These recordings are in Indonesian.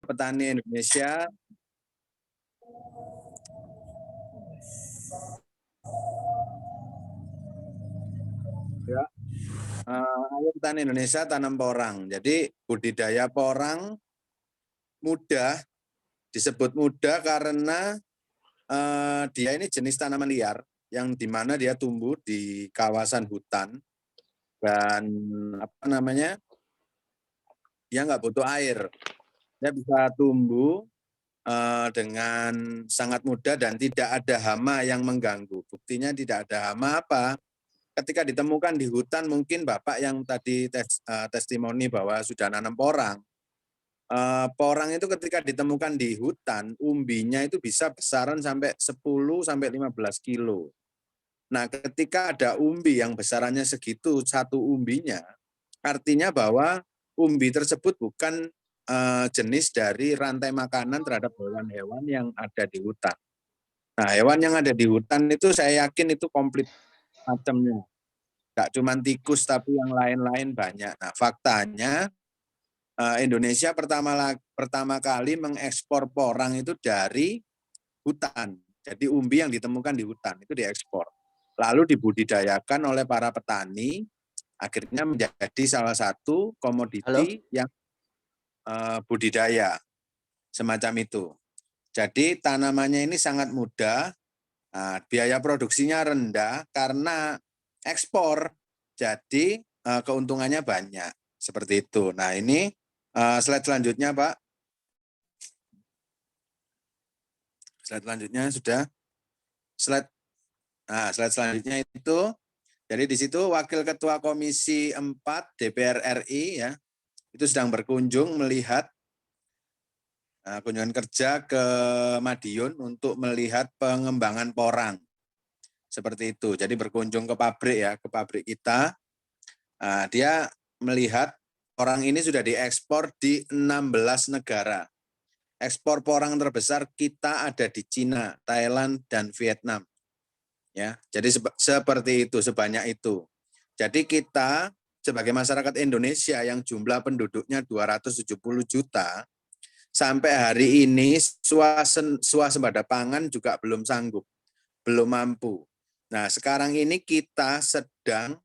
petani Indonesia. Ya, ayo petani Indonesia tanam porang. Jadi budidaya porang mudah, disebut mudah karena dia ini jenis tanaman liar yang dimana dia tumbuh di kawasan hutan dan dia nggak butuh air. Dia bisa tumbuh dengan sangat mudah dan tidak ada hama yang mengganggu. Buktinya tidak ada hama apa? Ketika ditemukan di hutan, mungkin Bapak yang tadi testimoni bahwa sudah nanam porang. Porang itu ketika ditemukan di hutan, umbinya itu bisa besaran sampai 10-15 kilo. Nah, ketika ada umbi yang besarannya segitu, satu umbinya, artinya bahwa umbi tersebut bukan jenis dari rantai makanan terhadap hewan-hewan yang ada di hutan. Nah, hewan yang ada di hutan itu saya yakin itu komplit macamnya. Nggak cuma tikus, tapi yang lain-lain banyak. Nah, faktanya Indonesia pertama kali mengekspor porang itu dari hutan. Jadi umbi yang ditemukan di hutan itu diekspor. Lalu dibudidayakan oleh para petani, akhirnya menjadi salah satu komoditi yang budidaya semacam itu. Jadi tanamannya ini sangat mudah, biaya produksinya rendah karena ekspor, jadi keuntungannya banyak seperti itu. Nah ini slide selanjutnya Pak. Slide selanjutnya sudah. Slide selanjutnya itu, jadi di situ Wakil Ketua Komisi 4 DPR RI ya, itu sedang berkunjung melihat kunjungan kerja ke Madiun untuk melihat pengembangan porang. Seperti itu. Jadi berkunjung ke pabrik ya, ke pabrik kita. Dia melihat porang ini sudah diekspor di 16 negara. Ekspor porang terbesar kita ada di Cina, Thailand, dan Vietnam. Ya, jadi seperti itu, sebanyak itu. Jadi kita sebagai masyarakat Indonesia yang jumlah penduduknya 270 juta, sampai hari ini swasembada pangan juga belum sanggup, belum mampu. Nah, sekarang ini kita sedang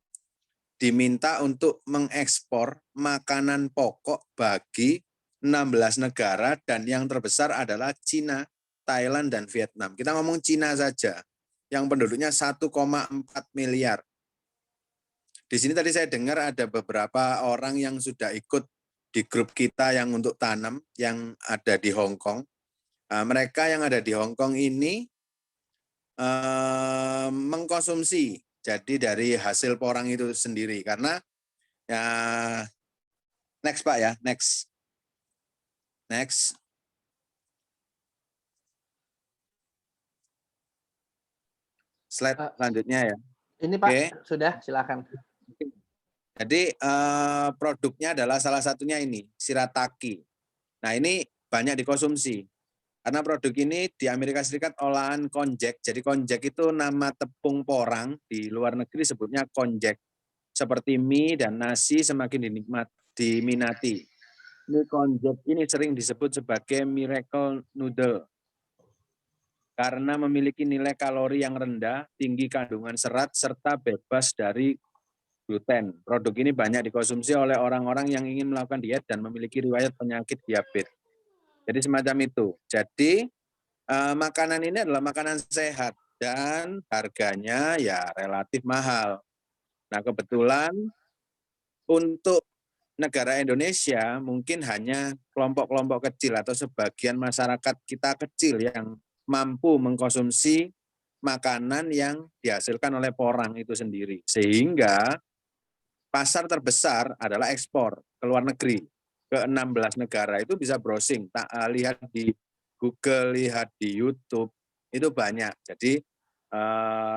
diminta untuk mengekspor makanan pokok bagi 16 negara dan yang terbesar adalah Cina, Thailand, dan Vietnam. Kita ngomong Cina saja, yang penduduknya 1,4 miliar. Di sini tadi saya dengar ada beberapa orang yang sudah ikut di grup kita yang untuk tanam, yang ada di Hong Kong. Mereka yang ada di Hong Kong ini mengkonsumsi jadi dari hasil porang itu sendiri. Karena ya, next Pak ya, next. Slide selanjutnya ya. Ini Pak, sudah silakan. Jadi produknya adalah salah satunya ini, shirataki. Nah ini banyak dikonsumsi. Karena produk ini di Amerika Serikat olahan konjac. Jadi konjac itu nama tepung porang, di luar negeri sebutnya konjac. Seperti mie dan nasi semakin diminati. Ini konjac ini sering disebut sebagai miracle noodle. Karena memiliki nilai kalori yang rendah, tinggi kandungan serat, serta bebas dari gluten. Produk ini banyak dikonsumsi oleh orang-orang yang ingin melakukan diet dan memiliki riwayat penyakit diabetes. Jadi semacam itu. Jadi makanan ini adalah makanan sehat dan harganya ya relatif mahal. Nah kebetulan untuk negara Indonesia mungkin hanya kelompok-kelompok kecil atau sebagian masyarakat kita kecil yang mampu mengkonsumsi makanan yang dihasilkan oleh porang itu sendiri. Sehingga pasar terbesar adalah ekspor ke luar negeri, ke 16 negara. Itu bisa browsing, lihat di Google, lihat di YouTube, itu banyak. Jadi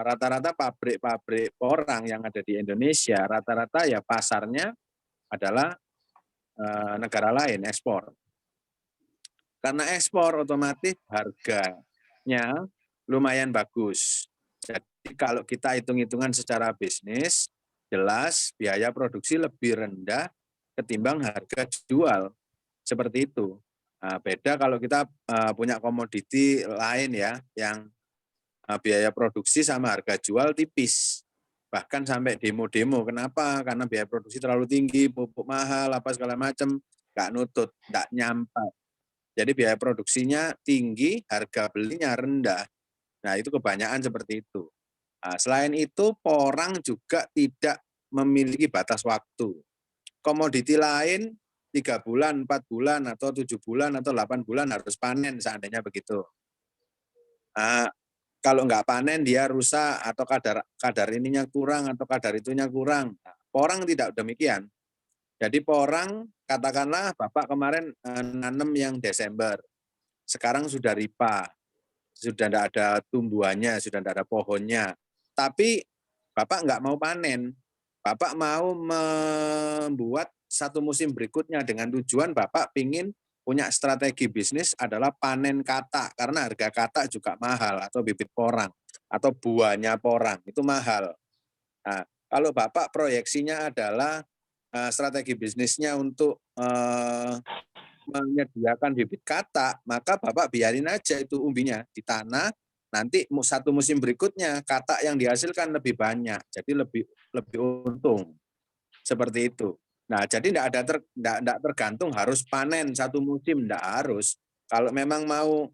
rata-rata pabrik-pabrik porang yang ada di Indonesia, rata-rata ya pasarnya adalah negara lain, ekspor. Karena ekspor otomatis harganya lumayan bagus. Jadi kalau kita hitung-hitungan secara bisnis, jelas biaya produksi lebih rendah ketimbang harga jual. Seperti itu. Beda kalau kita punya komoditi lain ya, yang biaya produksi sama harga jual tipis. Bahkan sampai demo-demo. Kenapa? Karena biaya produksi terlalu tinggi, pupuk mahal, apa segala macam, nggak nutut, nggak nyampe. Jadi biaya produksinya tinggi, harga belinya rendah. Nah itu kebanyakan seperti itu. Selain itu, porang juga tidak memiliki batas waktu. Komoditi lain 3 bulan, 4 bulan, atau 7 bulan, atau 8 bulan harus panen seandainya begitu. Kalau nggak panen dia rusak atau kadar ininya kurang atau kadar itunya kurang. Porang tidak demikian. Jadi porang katakanlah Bapak kemarin nanam yang Desember, sekarang sudah ripa, sudah tidak ada tumbuhannya, sudah tidak ada pohonnya. Tapi Bapak nggak mau panen, Bapak mau membuat satu musim berikutnya dengan tujuan Bapak ingin punya strategi bisnis adalah panen katak, karena harga katak juga mahal, atau bibit porang, atau buahnya porang, itu mahal. Nah, kalau Bapak proyeksinya adalah strategi bisnisnya untuk menyediakan bibit katak, maka Bapak biarin aja itu umbinya di tanah, nanti satu musim berikutnya katak yang dihasilkan lebih banyak, jadi lebih untung. Seperti itu. Nah, jadi tidak tergantung harus panen satu musim, tidak harus. Kalau memang mau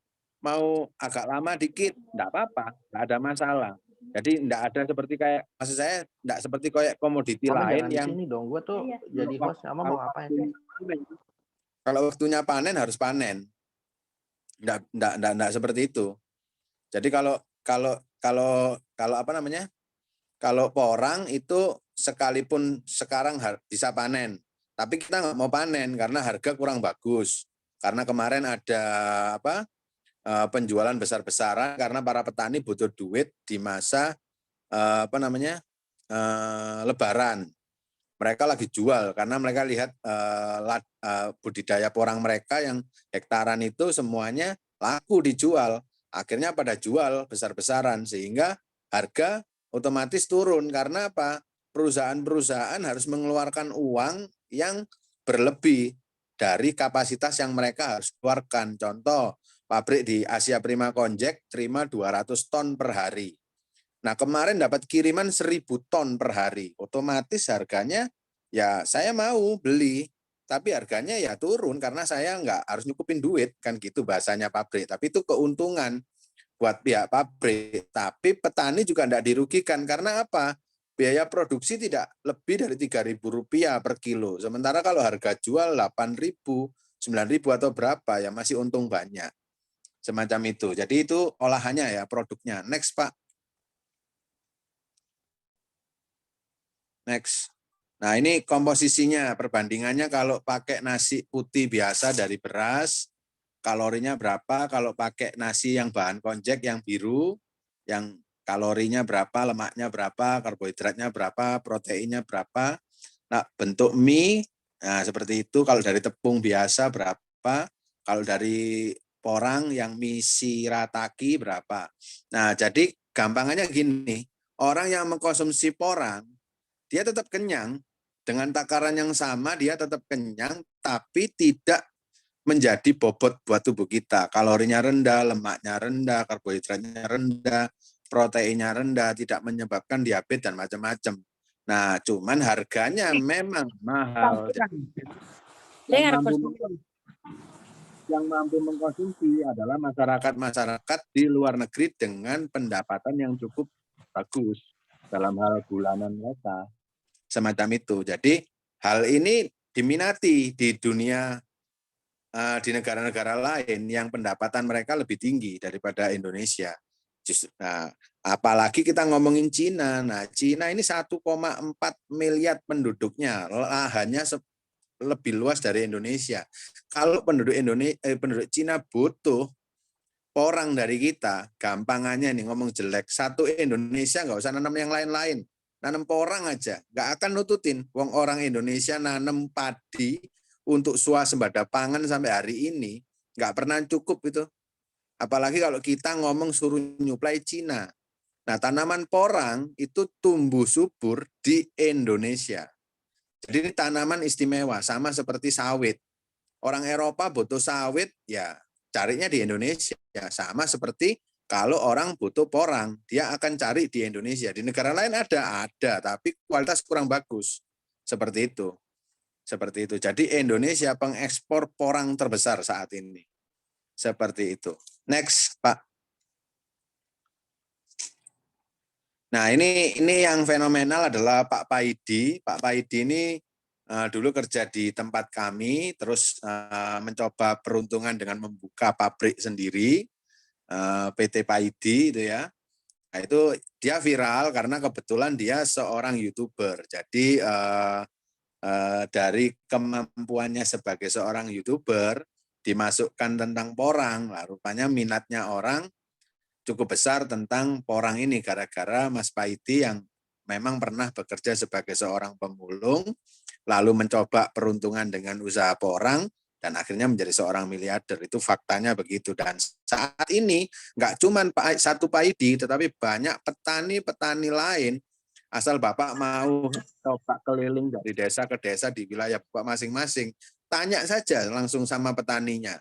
agak lama dikit, tidak apa-apa, tidak ada masalah. Jadi tidak ada seperti kayak, maksud saya tidak seperti kayak komoditi lain Jangan yang di sini dong, gue tuh jadi host sama mau ngapain sih? Kalau waktunya panen harus panen. Tidak seperti itu. Jadi kalau apa namanya? Kalau porang itu sekalipun sekarang bisa panen, tapi kita nggak mau panen karena harga kurang bagus. Karena kemarin ada penjualan besar-besaran karena para petani butuh duit di masa Lebaran. Mereka lagi jual karena mereka lihat budidaya porang mereka yang hektaran itu semuanya laku dijual. Akhirnya pada jual besar-besaran sehingga harga otomatis turun. Karena apa? Perusahaan-perusahaan harus mengeluarkan uang yang berlebih dari kapasitas yang mereka harus keluarkan. Contoh, pabrik di Asia Prima Konjek terima 200 ton per hari. Nah, kemarin dapat kiriman 1.000 ton per hari. Otomatis harganya ya saya mau beli, tapi harganya ya turun karena saya nggak harus nyukupin duit, kan gitu bahasanya pabrik. Tapi itu keuntungan buat pihak pabrik. Tapi petani juga nggak dirugikan karena apa? Biaya produksi tidak lebih dari Rp3.000 per kilo. Sementara kalau harga jual 8.000, 9.000 atau berapa ya masih untung banyak. Semacam itu. Jadi itu olahannya ya, produknya. Next, Pak. Next. Nah, ini komposisinya, perbandingannya kalau pakai nasi putih biasa dari beras, kalorinya berapa, kalau pakai nasi yang bahan konjek yang biru, yang kalorinya berapa, lemaknya berapa, karbohidratnya berapa, proteinnya berapa. Nah, bentuk mie, nah seperti itu, kalau dari tepung biasa berapa, kalau dari porang yang mie shirataki berapa. Nah, jadi gampangannya gini, orang yang mengkonsumsi porang, dia tetap kenyang, dengan takaran yang sama dia tetap kenyang, tapi tidak menjadi bobot buat tubuh kita. Kalorinya rendah, lemaknya rendah, karbohidratnya rendah, proteinnya rendah, tidak menyebabkan diabetes dan macam-macam. Nah, cuman harganya memang mahal. Yang mampu mengkonsumsi adalah masyarakat-masyarakat di luar negeri dengan pendapatan yang cukup bagus dalam hal bulanan mereka. Semacam itu. Jadi hal ini diminati di dunia, di negara-negara lain yang pendapatan mereka lebih tinggi daripada Indonesia. Nah, apalagi kita ngomongin Cina. Nah, Cina ini 1,4 miliar penduduknya, lahannya lebih luas dari Indonesia. Kalau penduduk Cina butuh porang dari kita, gampangannya nih ngomong jelek, satu Indonesia nggak usah nanam yang lain-lain. Nanam porang aja, nggak akan nututin. Wong orang Indonesia nanam padi untuk swasembada pangan sampai hari ini, nggak pernah cukup itu. Apalagi kalau kita ngomong suruh nyuplai Cina. Nah, tanaman porang itu tumbuh subur di Indonesia. Jadi ini tanaman istimewa, sama seperti sawit. Orang Eropa butuh sawit, ya carinya di Indonesia. Sama seperti kalau orang butuh porang, dia akan cari di Indonesia. Di negara lain ada, tapi kualitas kurang bagus. Seperti itu. Seperti itu. Jadi Indonesia pengekspor porang terbesar saat ini. Seperti itu. Next, Pak. Nah, ini yang fenomenal adalah Pak Paidi. Pak Paidi ini dulu kerja di tempat kami, terus mencoba peruntungan dengan membuka pabrik sendiri, PT Paidi itu ya. Nah, itu dia viral karena kebetulan dia seorang YouTuber. Jadi dari kemampuannya sebagai seorang YouTuber dimasukkan tentang porang, lah rupanya minatnya orang cukup besar tentang porang ini gara-gara Mas Paidi yang memang pernah bekerja sebagai seorang pemulung, lalu mencoba peruntungan dengan usaha porang, dan akhirnya menjadi seorang miliarder. Itu faktanya begitu. Dan saat ini nggak cuma satu Paidi, tetapi banyak petani-petani lain, asal Bapak mau coba keliling dari desa ke desa di wilayah Bapak masing-masing, tanya saja langsung sama petaninya.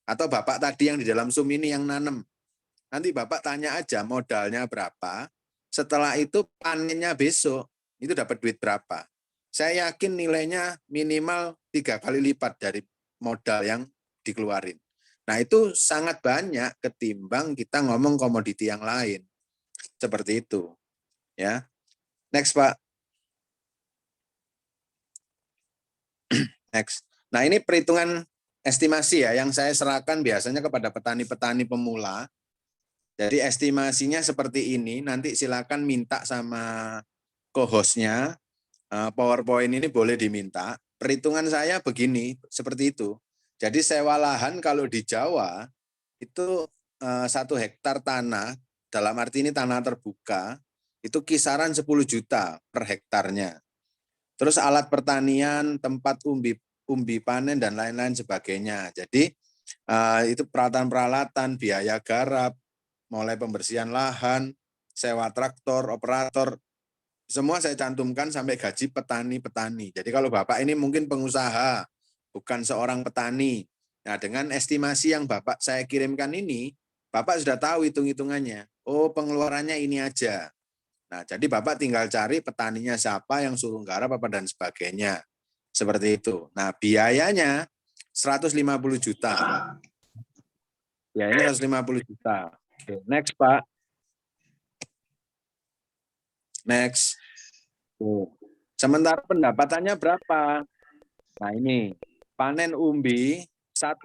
Atau Bapak tadi yang di dalam Zoom ini yang nanam, nanti Bapak tanya aja modalnya berapa, setelah itu panennya besok, itu dapat duit berapa. Saya yakin nilainya minimal 3 kali lipat dari modal yang dikeluarin. Nah itu sangat banyak ketimbang kita ngomong komoditi yang lain. Seperti itu. Ya. Next Pak. Next. Nah ini perhitungan estimasi ya, yang saya serahkan biasanya kepada petani-petani pemula. Jadi estimasinya seperti ini, nanti silakan minta sama co-hostnya, PowerPoint ini boleh diminta. Perhitungan saya begini, seperti itu. Jadi sewa lahan kalau di Jawa, itu 1 hektar tanah, dalam arti ini tanah terbuka, itu kisaran 10 juta per hektarnya. Terus alat pertanian, tempat umbi panen, dan lain-lain sebagainya. Jadi itu peralatan-peralatan, biaya garap, mulai pembersihan lahan, sewa traktor, operator, semua saya cantumkan sampai gaji petani-petani. Jadi kalau Bapak ini mungkin pengusaha, bukan seorang petani. Nah, dengan estimasi yang Bapak saya kirimkan ini, Bapak sudah tahu hitung-hitungannya. Oh, pengeluarannya ini aja. Nah, jadi Bapak tinggal cari petaninya siapa, yang suruh garap apa dan sebagainya. Seperti itu. Nah, biayanya 150 juta. Biayanya 150 juta. Oke, next Pak. Next. Sementara pendapatannya berapa? Nah ini panen umbi 1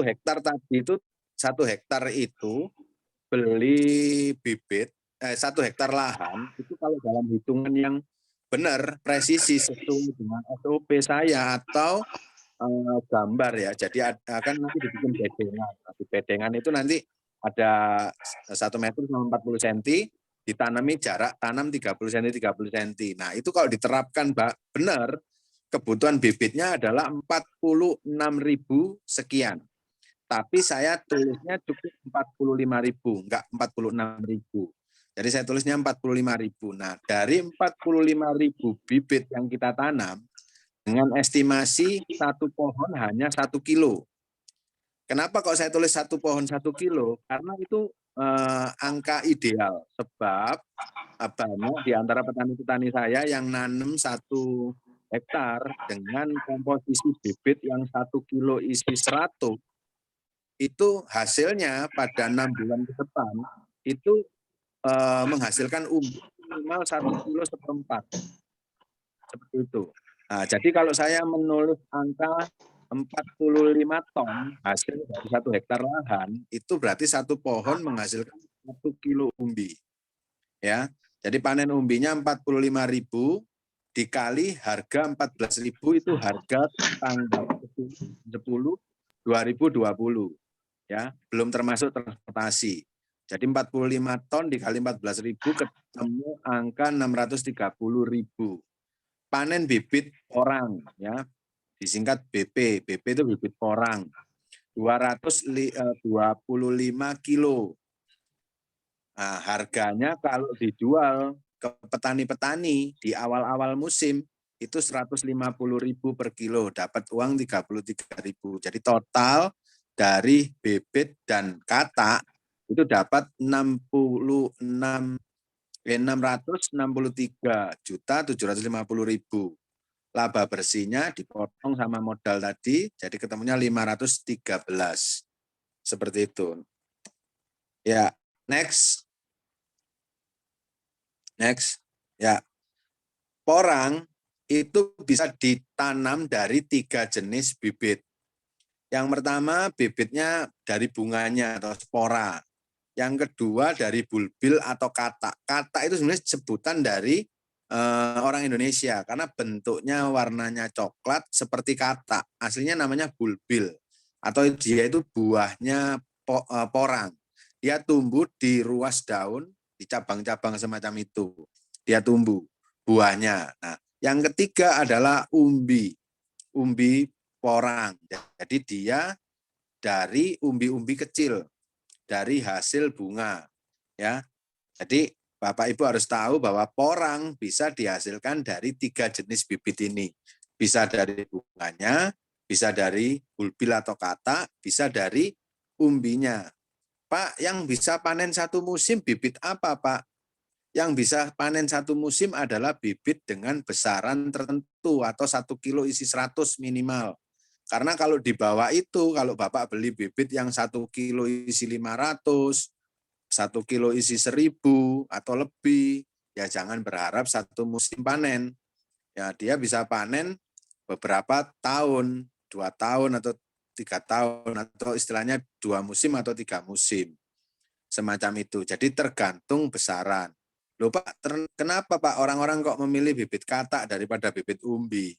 hektar tadi itu 1 hektar itu beli bibit 1 hektar lahan itu kalau dalam hitungan yang benar presisi sesuai dengan SOP saya atau gambar ya. Jadi akan nanti dibikin bedengan. Di bedengan itu nanti ada 1 meter sama 40 cm, ditanami jarak tanam 30 cm 30 cm. Nah, itu kalau diterapkan benar, kebutuhan bibitnya adalah 46.000 sekian. Tapi saya tulisnya cukup 45.000, enggak 46.000. Jadi saya tulisnya 45.000. Nah, dari 45.000 bibit yang kita tanam, dengan estimasi 1 pohon hanya 1 kilo. Kenapa kok saya tulis 1 pohon 1 kilo? Karena itu angka ideal. Sebab banyak di antara petani-petani saya yang nanam 1 hektar dengan komposisi bibit yang 1 kilo isi 100, itu hasilnya pada 6 bulan ke depan itu menghasilkan umbi minimal 1 kilo seperempat. Seperti itu. Nah, jadi kalau saya menulis angka 45 ton hasil dari 1 hektar lahan, itu berarti 1 pohon menghasilkan 1 kilo umbi. Ya, jadi panen umbinya 45.000 dikali harga 14.000 itu harga tanggal 10 2020. Ya, belum termasuk transportasi. Jadi 45 ton dikali 14.000 ketemu angka 630.000. Panen bibit porang ya, disingkat BP. BP itu bibit porang. 225 kilo. Nah, harganya kalau dijual ke petani-petani di awal-awal musim itu 150.000 per kilo, dapat uang 33.000. Jadi total dari bibit dan katak itu dapat 663.750.000. Laba bersihnya dipotong sama modal tadi, jadi ketemunya 513. Seperti itu. Ya, next. Ya. Porang itu bisa ditanam dari 3 jenis bibit. Yang pertama bibitnya dari bunganya atau spora. Yang kedua dari bulbil atau katak. Katak itu sebenarnya sebutan dari orang Indonesia karena bentuknya warnanya coklat seperti katak. Aslinya namanya bulbil atau dia itu buahnya porang. Dia tumbuh di ruas daun, di cabang-cabang semacam itu. Dia tumbuh buahnya. Nah, yang ketiga adalah umbi porang. Jadi dia dari umbi-umbi kecil, dari hasil bunga. Ya, jadi Bapak Ibu harus tahu bahwa porang bisa dihasilkan dari 3 jenis bibit ini. Bisa dari bunganya, bisa dari bulbil atau katak, bisa dari umbinya. Pak, yang bisa panen satu musim bibit apa, Pak? Yang bisa panen satu musim adalah bibit dengan besaran tertentu atau 1 kilo isi 100 minimal. Karena kalau di bawah itu, kalau Bapak beli bibit yang 1 kilo isi 500, 1 kilo isi 1.000 atau lebih, ya jangan berharap satu musim panen. Ya dia bisa panen beberapa tahun, 2 tahun atau 3 tahun, atau istilahnya 2 musim atau 3 musim. Semacam itu. Jadi tergantung besaran. Loh Pak, kenapa Pak orang-orang kok memilih bibit katak daripada bibit umbi?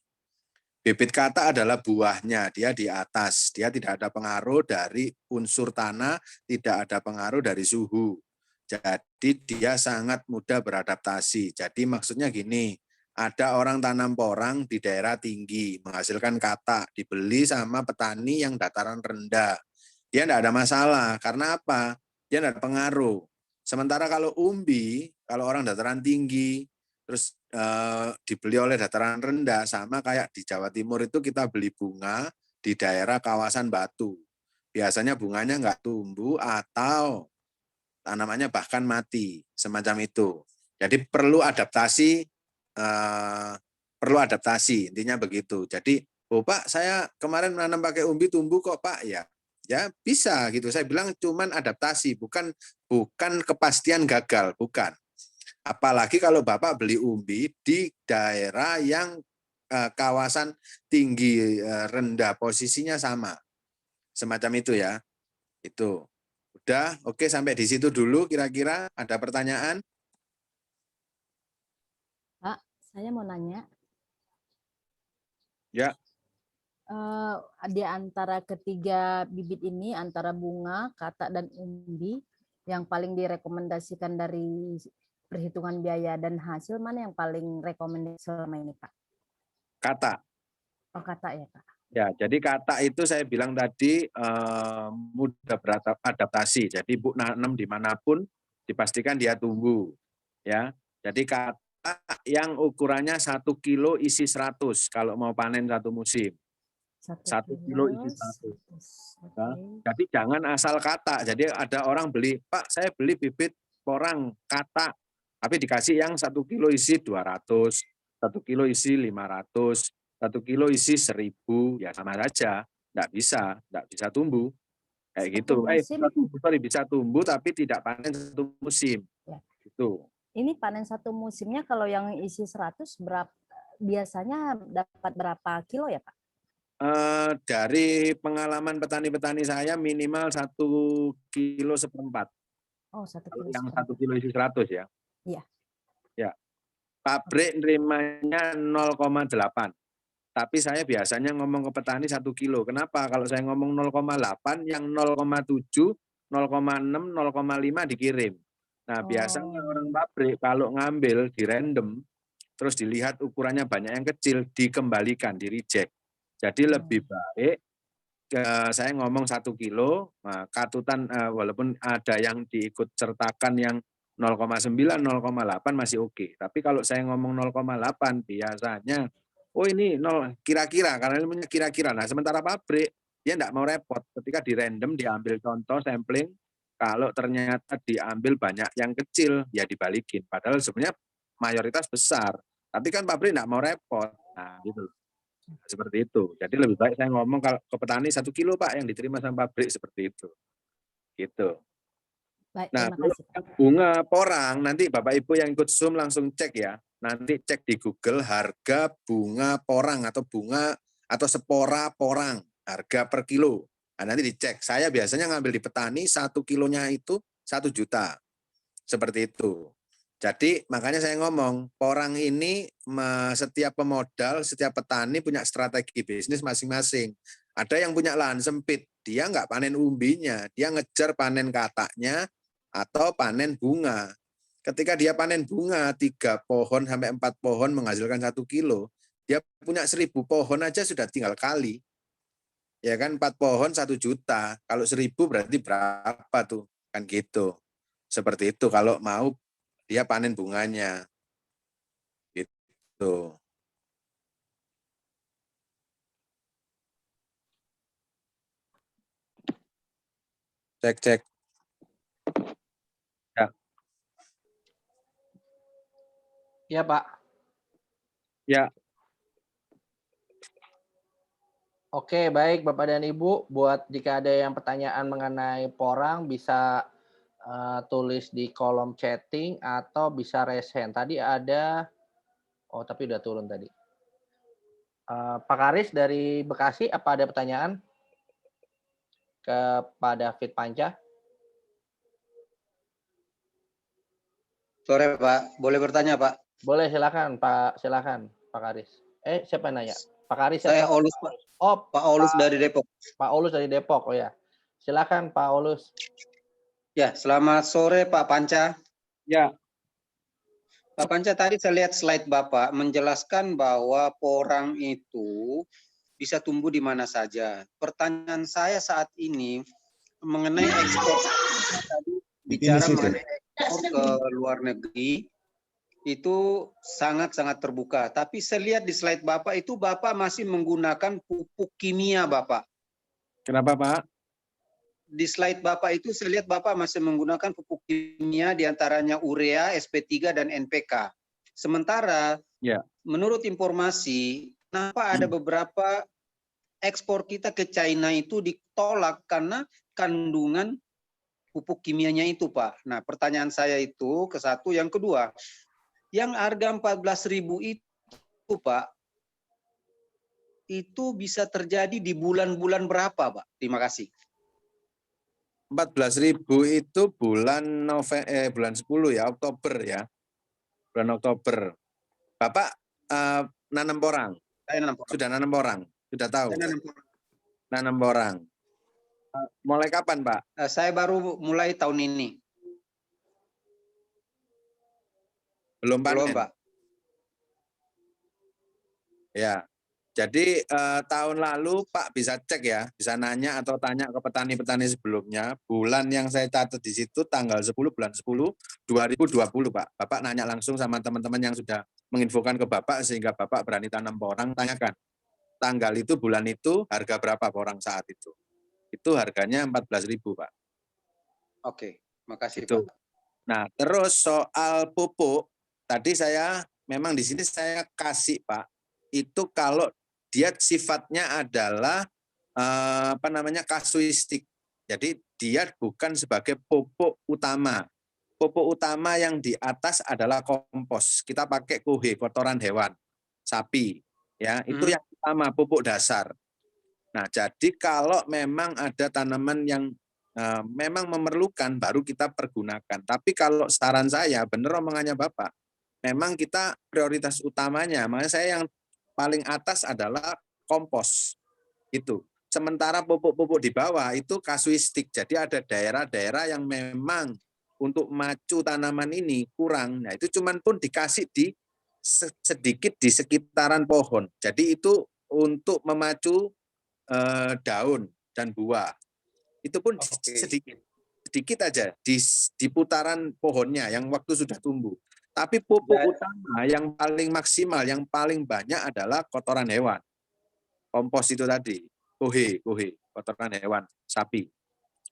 Bibit katak adalah buahnya, dia di atas. Dia tidak ada pengaruh dari unsur tanah, tidak ada pengaruh dari suhu. Jadi dia sangat mudah beradaptasi. Jadi maksudnya gini, ada orang tanam porang di daerah tinggi, menghasilkan katak, dibeli sama petani yang dataran rendah. Dia tidak ada masalah, karena apa? Dia tidak ada pengaruh. Sementara kalau umbi, kalau orang dataran tinggi, terus dibeli oleh dataran rendah, sama kayak di Jawa Timur itu kita beli bunga di daerah kawasan batu. Biasanya bunganya nggak tumbuh atau tanamannya bahkan mati, semacam itu. Jadi perlu adaptasi, intinya begitu. Jadi, oh Pak, saya kemarin menanam pakai umbi tumbuh kok Pak, ya bisa gitu. Saya bilang cuman adaptasi, bukan kepastian gagal, bukan. Apalagi kalau Bapak beli umbi di daerah yang kawasan tinggi rendah, posisinya sama. Semacam itu ya. Itu. Udah, oke sampai di situ dulu kira-kira. Ada pertanyaan? Pak, saya mau nanya. Ya. Di antara ketiga bibit ini, antara bunga, katak, dan umbi, yang paling direkomendasikan dari perhitungan biaya dan hasil, mana yang paling rekomendasi selama ini, Pak? Katak. Oh, katak ya, Pak. Ya, jadi katak itu saya bilang tadi mudah beradaptasi. Jadi Bu nanam dimanapun dipastikan dia tumbuh. Ya, jadi katak yang ukurannya 1 kilo isi 100 kalau mau panen satu musim. 1 kilo isi 100. Okay. Jadi jangan asal katak. Jadi ada orang beli, Pak saya beli bibit porang katak, tapi dikasih yang 1 kilo isi 200, 1 kilo isi 500, 1 kilo isi 1.000, ya sama saja, nggak bisa tumbuh. Kayak gitu. Bisa tumbuh tapi tidak panen satu musim. Ya. Gitu. Ini panen satu musimnya kalau yang isi 100 biasanya dapat berapa kilo ya Pak? Dari pengalaman petani-petani saya minimal 1 kilo seperempat. Oh, 1 kilo. Yang 1 kilo isi 100 ya. Iya. Ya. Pabrik nerimanya 0,8. Tapi saya biasanya ngomong ke petani 1 kilo. Kenapa? Kalau saya ngomong 0,8, yang 0,7, 0,6, 0,5 dikirim. Nah, biasanya orang pabrik kalau ngambil di random, terus dilihat ukurannya banyak yang kecil, dikembalikan, di reject. Jadi lebih baik saya ngomong 1 kilo, nah, katutan walaupun ada yang diikut sertakan yang 0,9, 0,8 masih oke. Tapi kalau saya ngomong 0,8 biasanya oh ini 0 kira-kira, karena ilmunya kira-kira. Nah sementara pabrik dia tidak mau repot ketika di random diambil contoh sampling, kalau ternyata diambil banyak yang kecil ya dibalikin, padahal sebenarnya mayoritas besar, tapi kan pabrik tidak mau repot. Nah gitu loh. Seperti itu. Jadi lebih baik saya ngomong kalau ke petani 1 kilo Pak yang diterima sama pabrik seperti itu. Gitu. Baik, Nah, terima kalau kasih, Pak. bunga porang nanti Bapak Ibu yang ikut Zoom langsung cek ya. Nanti cek di Google harga bunga porang atau bunga atau spora porang, harga per kilo. Nah, nanti dicek. Saya biasanya ngambil di petani 1 kilonya itu 1 juta. Seperti itu. Jadi makanya saya ngomong, porang ini setiap pemodal, setiap petani punya strategi bisnis masing-masing. Ada yang punya lahan sempit, dia nggak panen umbinya, dia ngejar panen kataknya atau panen bunga. Ketika dia panen bunga 3 pohon sampai 4 pohon menghasilkan 1 kilo, dia punya 1.000 pohon aja sudah tinggal kali. Ya kan 4 pohon 1 juta, kalau 1.000 berarti berapa tuh? Kan gitu. Seperti itu kalau mau dia panen bunganya. Gitu. Cek. Ya. Iya, Pak. Ya. Oke, baik Bapak dan Ibu. Buat jika ada yang pertanyaan mengenai porang bisa tulis di kolom chatting atau bisa raise hand. Tadi ada, oh tapi udah turun tadi. Pak Karis dari Bekasi, apa ada pertanyaan kepada David Panca? Sore Pak, boleh bertanya Pak? Boleh, silakan Pak Karis. Siapa yang nanya? Pak Karis Saya atau Olus Pak. Oh, Pak Olus dari Depok. Pak Olus dari Depok, oh ya. Silakan Pak Olus. Ya, selamat sore Pak Panca. Ya. Pak Panca, tadi saya lihat slide Bapak menjelaskan bahwa porang itu bisa tumbuh di mana saja. Pertanyaan saya saat ini mengenai ekspor. Tadi bicara mengenai ekspor ke luar negeri itu sangat-sangat terbuka. Tapi saya lihat di slide Bapak itu Bapak masih menggunakan pupuk kimia Bapak. Kenapa Pak? Di slide Bapak itu saya lihat Bapak masih menggunakan pupuk kimia diantaranya urea, SP3, dan NPK. Sementara menurut informasi, kenapa ada beberapa ekspor kita ke China itu ditolak karena kandungan pupuk kimianya itu Pak. Nah pertanyaan saya itu ke satu, yang kedua, yang harga 14.000 itu Pak, itu bisa terjadi di bulan-bulan berapa Pak? Terima kasih. 14.000 itu bulan 10 ya, Oktober ya. Bulan Oktober. Bapak nanam porang? Saya nanam porang. Sudah nanam porang? Sudah tahu? Saya nanam porang. Nanam porang. Mulai kapan Pak? Saya baru mulai tahun ini. Belum panen? Belum Pak. Ya. Jadi tahun lalu Pak bisa cek ya, bisa nanya atau tanya ke petani-petani sebelumnya, bulan yang saya catat di situ tanggal 10 bulan 10 2020 Pak. Bapak nanya langsung sama teman-teman yang sudah menginfokan ke Bapak sehingga Bapak berani tanam porang, tanyakan. Tanggal itu, bulan itu, harga berapa porang saat itu. Itu harganya 14.000 Pak. Oke, makasih Itu. Pak. Nah, terus soal pupuk, tadi saya memang di sini saya kasih Pak, itu kalau dia sifatnya adalah kasuistik. Jadi dia bukan sebagai pupuk utama. Pupuk utama yang di atas adalah kompos. Kita pakai kuhe, kotoran hewan, sapi. Ya, itu yang utama, pupuk dasar. Nah, jadi kalau memang ada tanaman yang memang memerlukan, baru kita pergunakan. Tapi kalau saran saya, benar omongannya Bapak, memang kita prioritas utamanya, makanya saya yang paling atas adalah kompos. Itu. Sementara pupuk-pupuk di bawah itu kasuistik. Jadi ada daerah-daerah yang memang untuk maju tanaman ini kurang. Nah, itu cuman pun dikasih di sedikit di sekitaran pohon. Jadi itu untuk memacu daun dan buah. Itu pun sedikit aja di putaran pohonnya yang waktu sudah tumbuh. Tapi pupuk utama yang paling maksimal, yang paling banyak adalah kotoran hewan. Kompos itu tadi, kohe, kotoran hewan, sapi.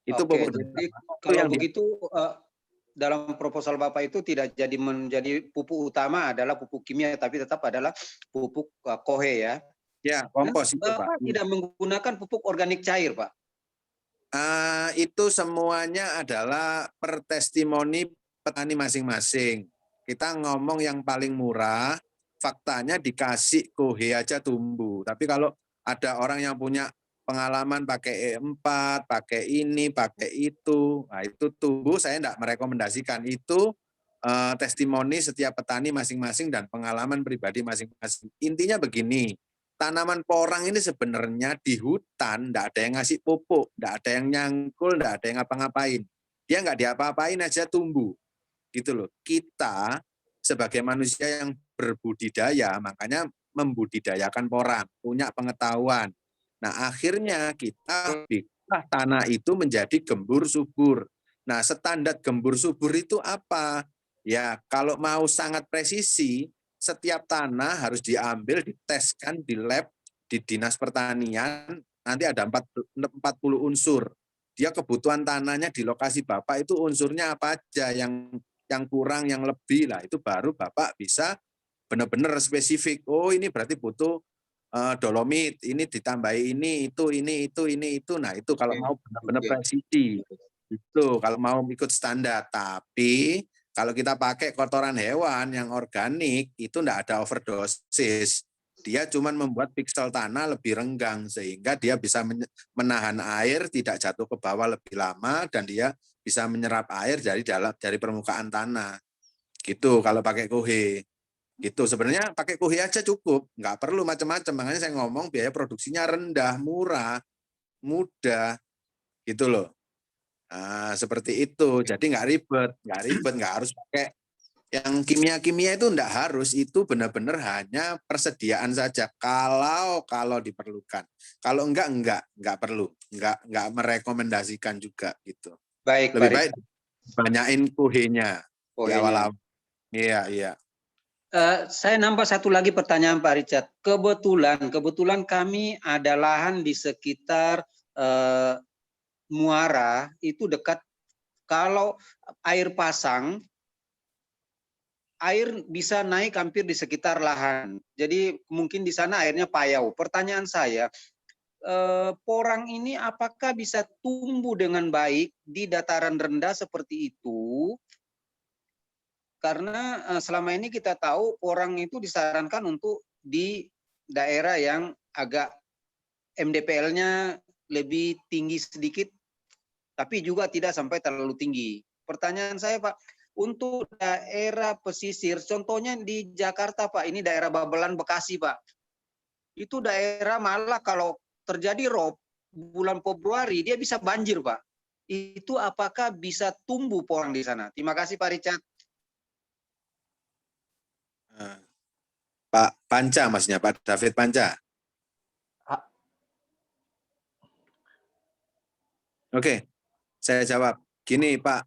Itu pupuk jadi utama. kalau yang begitu dalam proposal Bapak itu tidak jadi menjadi pupuk utama adalah pupuk kimia, tapi tetap adalah pupuk kohe ya. Ya, kompos itu Pak. Bapak tidak menggunakan pupuk organik cair Pak? Itu semuanya adalah per testimoni petani masing-masing. Kita ngomong yang paling murah, faktanya dikasih kohe aja tumbuh. Tapi kalau ada orang yang punya pengalaman pakai E4, pakai ini, pakai itu, nah itu tumbuh, saya tidak merekomendasikan. Itu testimoni setiap petani masing-masing dan pengalaman pribadi masing-masing. Intinya begini, tanaman porang ini sebenarnya di hutan tidak ada yang ngasih pupuk, tidak ada yang nyangkul, tidak ada yang ngapa-ngapain. Dia nggak diapa-apain aja tumbuh. Gitu loh. Kita sebagai manusia yang berbudidaya, makanya membudidayakan porang, punya pengetahuan. Nah, akhirnya kita bikinlah tanah itu menjadi gembur subur. Nah, standar gembur subur itu apa? Ya, kalau mau sangat presisi, setiap tanah harus diambil, diteskan di lab, di Dinas Pertanian, nanti ada 40 unsur. Dia kebutuhan tanahnya di lokasi Bapak itu unsurnya apa aja, yang kurang, yang lebih lah, itu baru Bapak bisa benar-benar spesifik. Oh, ini berarti butuh dolomit, ini ditambahi ini, itu. Nah, itu kalau mau benar-benar presisi. Itu kalau mau ikut standar. Tapi kalau kita pakai kotoran hewan yang organik, itu enggak ada overdosis. Dia cuma membuat piksel tanah lebih renggang sehingga dia bisa menahan air, tidak jatuh ke bawah lebih lama, dan dia bisa menyerap air dari permukaan tanah. Gitu kalau pakai kohe. Gitu sebenarnya pakai kohe aja cukup, nggak perlu macam-macam. Makanya saya ngomong biaya produksinya rendah, murah, mudah, gitu loh. Nah, seperti itu. Jadi nggak ribet, nggak harus pakai yang kimia-kimia itu enggak harus, itu benar-benar hanya persediaan saja kalau diperlukan. Kalau enggak perlu, enggak merekomendasikan juga gitu. Baik, lebih baik banyain kohenya di awal-awal. Iya. Saya nambah satu lagi pertanyaan Pak Richard. Kebetulan kami ada lahan di sekitar muara itu dekat, kalau air pasang air bisa naik hampir di sekitar lahan. Jadi mungkin di sana airnya payau. Pertanyaan saya, porang ini apakah bisa tumbuh dengan baik di dataran rendah seperti itu? Karena selama ini kita tahu porang itu disarankan untuk di daerah yang agak MDPL-nya lebih tinggi sedikit, tapi juga tidak sampai terlalu tinggi. Pertanyaan saya Pak, untuk daerah pesisir, contohnya di Jakarta Pak, ini daerah Babelan Bekasi Pak, itu daerah malah kalau terjadi rob bulan Februari dia bisa banjir Pak. Itu apakah bisa tumbuh porang di sana? Terima kasih Pak Richard. Pak Panca maksudnya, Pak David Panca. Oke, saya jawab. Gini Pak,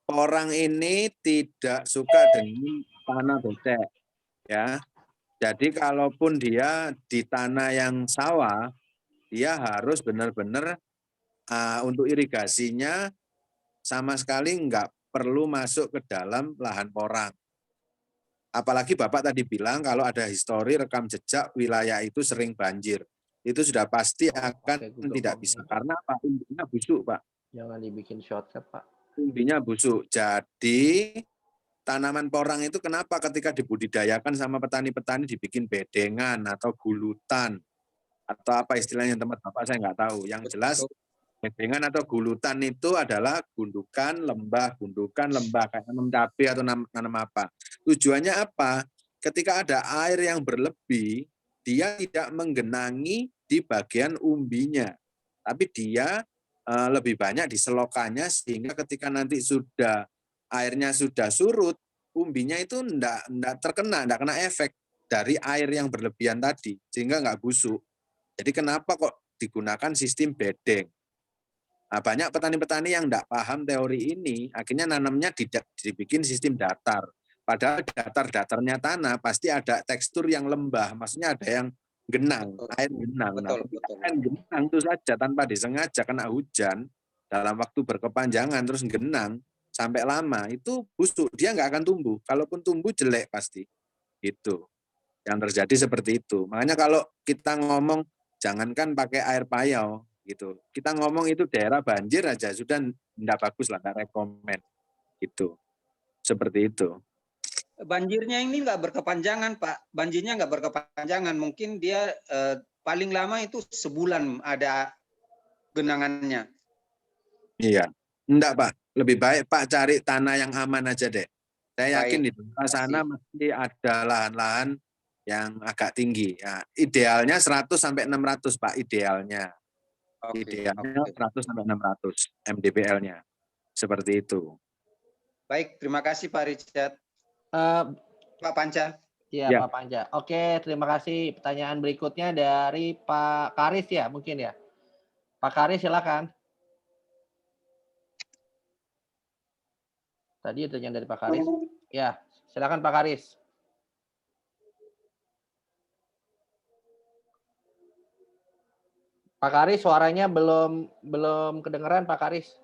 porang ini tidak suka dengan tanah becek, ya. Jadi kalaupun dia di tanah yang sawah, dia harus benar-benar untuk irigasinya sama sekali nggak perlu masuk ke dalam lahan porang. Apalagi Bapak tadi bilang kalau ada histori rekam jejak wilayah itu sering banjir. Itu sudah pasti akan tidak bisa. Karena apa? Umbinya busuk, Pak. Jangan dibikin shortcut, Pak. Umbinya busuk. Jadi tanaman porang itu kenapa ketika dibudidayakan sama petani-petani dibikin bedengan atau gulutan atau apa istilahnya tempat Bapak saya nggak tahu. Yang jelas bedengan atau gulutan itu adalah gundukan lembah kayak nanam cabai atau nanam apa. Tujuannya apa? Ketika ada air yang berlebih, dia tidak menggenangi di bagian umbinya, tapi dia lebih banyak di selokannya sehingga ketika nanti airnya sudah surut, umbinya itu enggak kena efek dari air yang berlebihan tadi, sehingga enggak busuk. Jadi kenapa kok digunakan sistem bedeng? Nah, banyak petani-petani yang enggak paham teori ini, akhirnya nanamnya dibikin sistem datar. Padahal datar-datarnya tanah pasti ada tekstur yang lembah, maksudnya ada yang genang, air genang. Nah, air genang itu saja tanpa disengaja kena hujan dalam waktu berkepanjangan terus genang sampai lama itu busuk, dia nggak akan tumbuh. Kalaupun tumbuh jelek pasti. Gitu. Yang terjadi seperti itu. Makanya kalau kita ngomong jangankan pakai air payau gitu. Kita ngomong itu daerah banjir aja sudah enggak bagus lah, enggak rekomen gitu. Seperti itu. Banjirnya ini nggak berkepanjangan, Pak. Banjirnya nggak berkepanjangan. Mungkin dia paling lama itu sebulan ada genangannya. Iya. Enggak, Pak. Lebih baik Pak cari tanah yang aman aja deh. Saya yakin di sana mesti ada lahan-lahan yang agak tinggi. Ya, idealnya 100 sampai 600 Pak, idealnya. Idealnya 100 sampai 600 MDPL-nya. Seperti itu. Baik, terima kasih Pak Richard. Pak Panca. Ya, Pak Panca. Oke, terima kasih. Pertanyaan berikutnya dari Pak Karis ya, mungkin ya. Pak Karis silakan. Tadi pertanyaan dari Pak Karis. Ya, silakan Pak Karis. Pak Karis, suaranya belum kedengeran Pak Karis.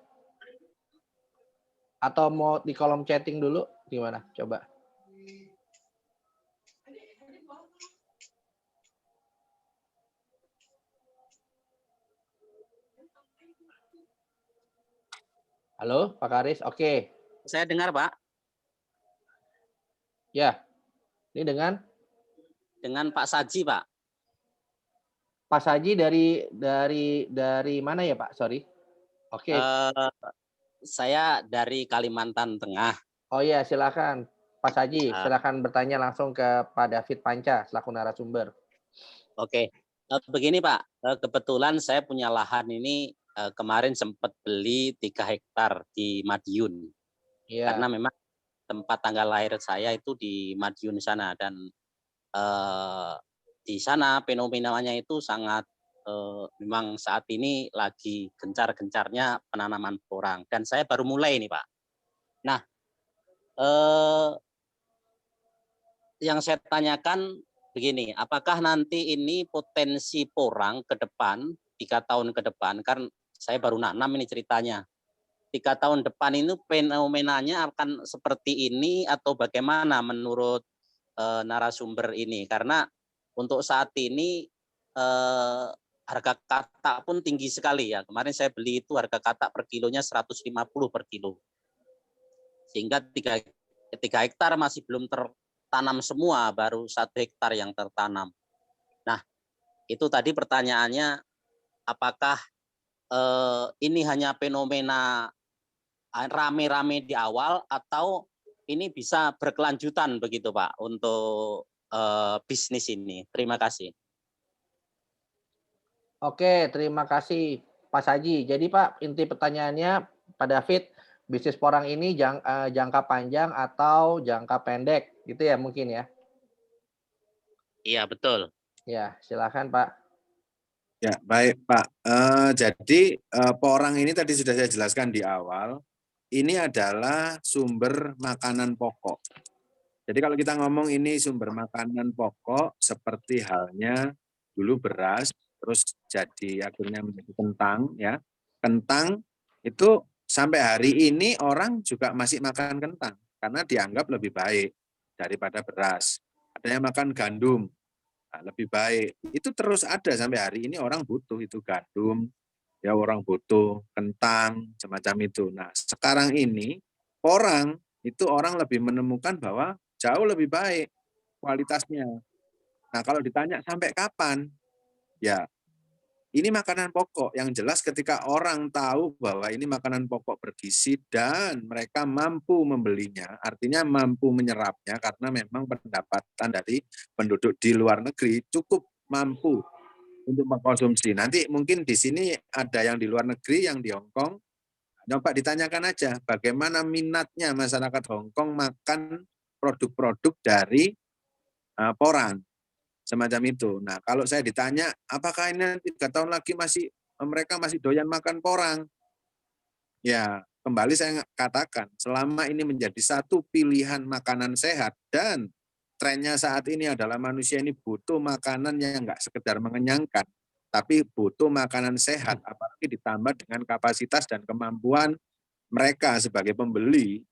Atau mau di kolom chatting dulu? Gimana? Coba. Halo, Pak Karis. Oke. Saya dengar, Pak. Ya. Ini dengan Pak Saji, Pak. Pak Saji dari mana ya, Pak? Sorry. Oke. Saya dari Kalimantan Tengah. Oh iya, silakan Pak Saji, silakan bertanya langsung ke Pak David Panca selaku narasumber. Oke. Begini, Pak. Kebetulan saya punya lahan ini kemarin sempat beli 3 hektar di Madiun. Iya. Karena memang tempat tanggal lahir saya itu di Madiun sana dan di sana fenomenanya itu sangat memang saat ini lagi gencar-gencarnya penanaman porang dan saya baru mulai nih Pak. Nah, yang saya tanyakan begini, apakah nanti ini potensi porang ke depan 3 tahun ke depan kan saya baru nanam ini ceritanya. 3 tahun depan ini fenomenanya akan seperti ini atau bagaimana menurut narasumber ini? Karena untuk saat ini harga katak pun tinggi sekali ya. Kemarin saya beli itu harga katak per kilonya 150 per kilo. Sehingga 3 hektar masih belum tertanam semua, baru 1 hektar yang tertanam. Nah, itu tadi pertanyaannya apakah ini hanya fenomena rame-rame di awal atau ini bisa berkelanjutan begitu Pak untuk bisnis ini. Terima kasih. Oke, terima kasih Pak Saji. Jadi Pak, inti pertanyaannya Pak David, bisnis porang ini jangka panjang atau jangka pendek gitu ya mungkin ya? Iya, betul. Ya, silakan Pak. Ya, baik Pak. Jadi porang ini tadi sudah saya jelaskan di awal, ini adalah sumber makanan pokok. Jadi kalau kita ngomong ini sumber makanan pokok seperti halnya dulu beras, terus jadi akhirnya menjadi kentang, ya. Kentang itu sampai hari ini orang juga masih makan kentang karena dianggap lebih baik daripada beras. Ada yang makan gandum. Nah, lebih baik. Itu terus ada sampai hari ini orang butuh itu gandum, ya orang butuh kentang, semacam itu. Nah, sekarang ini porang itu orang lebih menemukan bahwa jauh lebih baik kualitasnya. Nah, kalau ditanya sampai kapan? Ya, ini makanan pokok yang jelas ketika orang tahu bahwa ini makanan pokok bergizi dan mereka mampu membelinya, artinya mampu menyerapnya karena memang pendapatan dari penduduk di luar negeri cukup mampu untuk mengkonsumsi. Nanti mungkin di sini ada yang di luar negeri, yang di Hong Kong. Coba ditanyakan aja bagaimana minatnya masyarakat Hong Kong makan produk-produk dari porang. Semacam itu. Nah, kalau saya ditanya, apakah ini 3 tahun lagi mereka masih doyan makan porang? Ya, kembali saya katakan, selama ini menjadi satu pilihan makanan sehat dan trennya saat ini adalah manusia ini butuh makanan yang nggak sekedar mengenyangkan, tapi butuh makanan sehat, apalagi ditambah dengan kapasitas dan kemampuan mereka sebagai pembeli,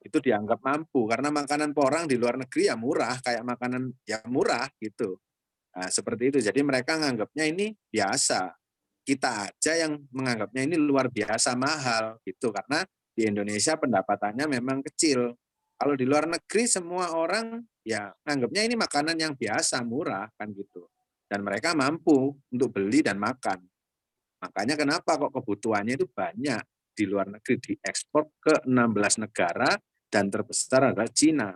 itu dianggap mampu. Karena makanan porang di luar negeri ya murah, kayak makanan ya murah gitu. Nah, seperti itu. Jadi mereka menganggapnya ini biasa. Kita aja yang menganggapnya ini luar biasa mahal gitu, karena di Indonesia pendapatannya memang kecil. Kalau di luar negeri semua orang ya menganggapnya ini makanan yang biasa, murah kan gitu. Dan mereka mampu untuk beli dan makan. Makanya kenapa kok kebutuhannya itu banyak di luar negeri, diekspor ke 16 negara dan terbesar adalah Cina.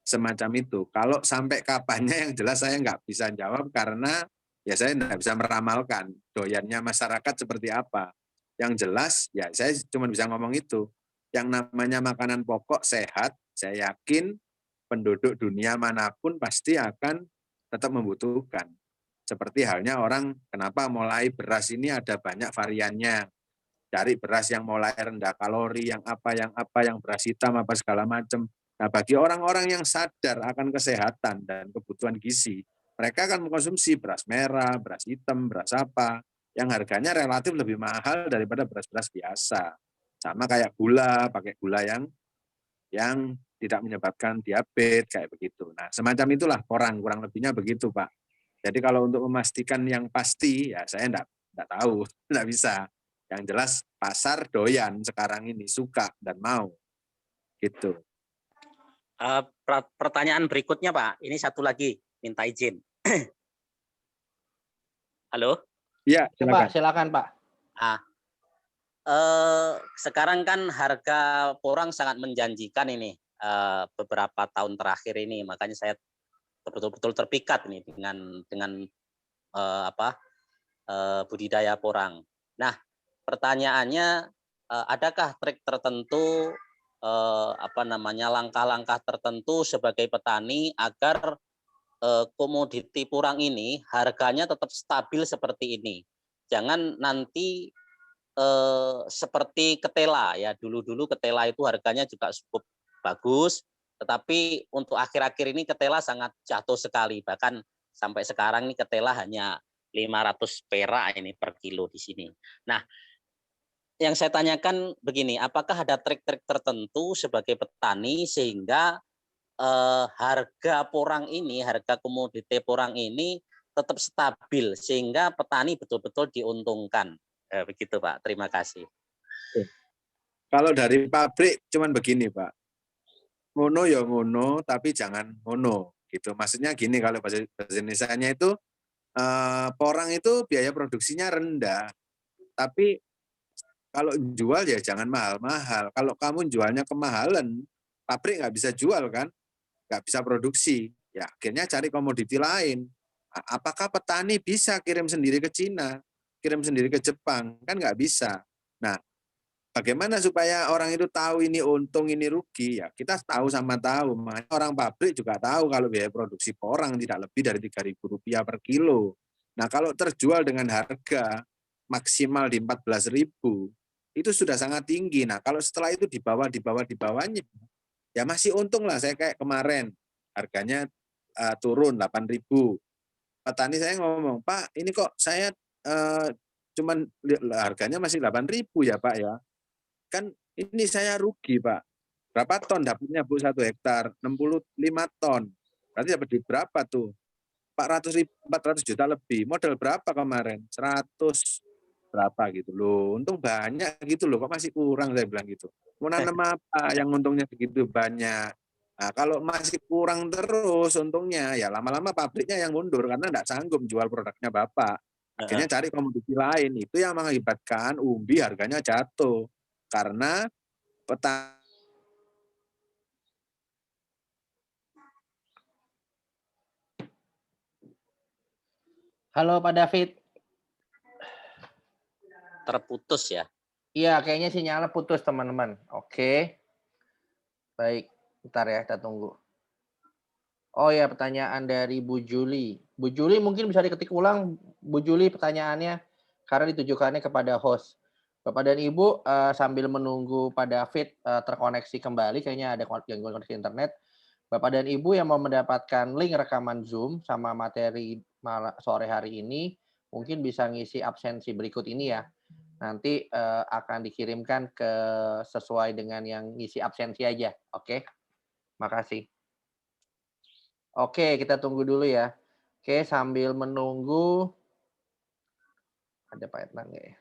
Semacam itu. Kalau sampai kapannya yang jelas saya nggak bisa jawab karena ya saya nggak bisa meramalkan doyannya masyarakat seperti apa. Yang jelas ya saya cuma bisa ngomong itu. Yang namanya makanan pokok sehat, saya yakin penduduk dunia manapun pasti akan tetap membutuhkan. Seperti halnya orang kenapa mulai beras ini ada banyak variannya. Cari beras yang mulai rendah kalori, yang beras hitam, apa segala macam. Nah, bagi orang-orang yang sadar akan kesehatan dan kebutuhan gizi, mereka akan mengkonsumsi beras merah, beras hitam, beras apa, yang harganya relatif lebih mahal daripada beras-beras biasa. Sama kayak gula, pakai gula yang tidak menyebabkan diabetes, kayak begitu. Nah, semacam itulah kurang lebihnya begitu, Pak. Jadi kalau untuk memastikan yang pasti, ya saya enggak tahu, enggak bisa. Yang jelas pasar doyan sekarang ini, suka dan mau. Gitu. Pertanyaan berikutnya Pak, ini satu lagi, minta izin. Halo? Iya, silakan. Silakan Pak. Sekarang kan harga porang sangat menjanjikan ini beberapa tahun terakhir ini, makanya saya betul-betul terpikat nih dengan budidaya porang. Nah, pertanyaannya, adakah trik tertentu, langkah-langkah tertentu sebagai petani agar komoditi porang ini harganya tetap stabil seperti ini? Jangan nanti seperti ketela ya, dulu ketela itu harganya juga cukup bagus, tetapi untuk akhir-akhir ini ketela sangat jatuh sekali, bahkan sampai sekarang ini ketela hanya 500 perak ini per kilo di sini. Nah, yang saya tanyakan begini, apakah ada trik-trik tertentu sebagai petani sehingga harga porang ini, harga komoditi porang ini tetap stabil sehingga petani betul-betul diuntungkan? Begitu Pak, terima kasih. Kalau dari pabrik cuman begini Pak, ngono ya ngono, tapi jangan ngono gitu. Maksudnya gini, kalau bahasa Indonesianya itu porang itu biaya produksinya rendah, tapi kalau jual ya jangan mahal-mahal. Kalau kamu jualnya kemahalan, pabrik nggak bisa jual kan, nggak bisa produksi. Ya akhirnya cari komoditi lain. Apakah petani bisa kirim sendiri ke Cina, kirim sendiri ke Jepang? Kan nggak bisa. Nah, bagaimana supaya orang itu tahu ini untung, ini rugi? Ya kita tahu sama tahu. Makanya orang pabrik juga tahu kalau biaya produksi porang tidak lebih dari Rp3.000 per kilo. Nah kalau terjual dengan harga maksimal di 14.000, itu sudah sangat tinggi. Nah kalau setelah itu di bawahnya, ya masih untung lah. Saya kayak kemarin harganya turun 8.000. Petani saya ngomong, Pak ini kok saya cuman harganya masih 8.000 ya Pak ya. Kan ini saya rugi Pak. Berapa ton dapatnya Bu 1 hektar? 65 ton. Berarti dapat duit berapa tuh? 400 juta lebih. Modal berapa kemarin? 100 berapa gitu loh. Untung banyak gitu loh. Kok masih kurang, saya bilang gitu. Mau nanam apa yang untungnya begitu banyak? Nah, kalau masih kurang terus untungnya, ya lama-lama pabriknya yang mundur karena tidak sanggup jual produknya Bapak. Akhirnya cari komoditi lain. Itu yang mengakibatkan umbi harganya jatuh. Karena petani. Halo Pak David. Terputus ya? Iya, kayaknya sinyalnya putus teman-teman. Oke. Baik, bentar ya, kita tunggu. Oh ya, pertanyaan dari Bu Juli. Bu Juli mungkin bisa diketik ulang, Bu Juli, pertanyaannya, karena ditujukannya kepada host. Bapak dan Ibu sambil menunggu Pak David terkoneksi kembali, kayaknya ada gangguan koneksi internet. Bapak dan Ibu yang mau mendapatkan link rekaman Zoom sama materi sore hari ini, mungkin bisa ngisi absensi berikut ini ya. Nanti akan dikirimkan sesuai dengan yang ngisi absensi aja. Oke, makasih. Oke, kita tunggu dulu ya. Oke, sambil menunggu. Ada Pak Etnan nggak ya?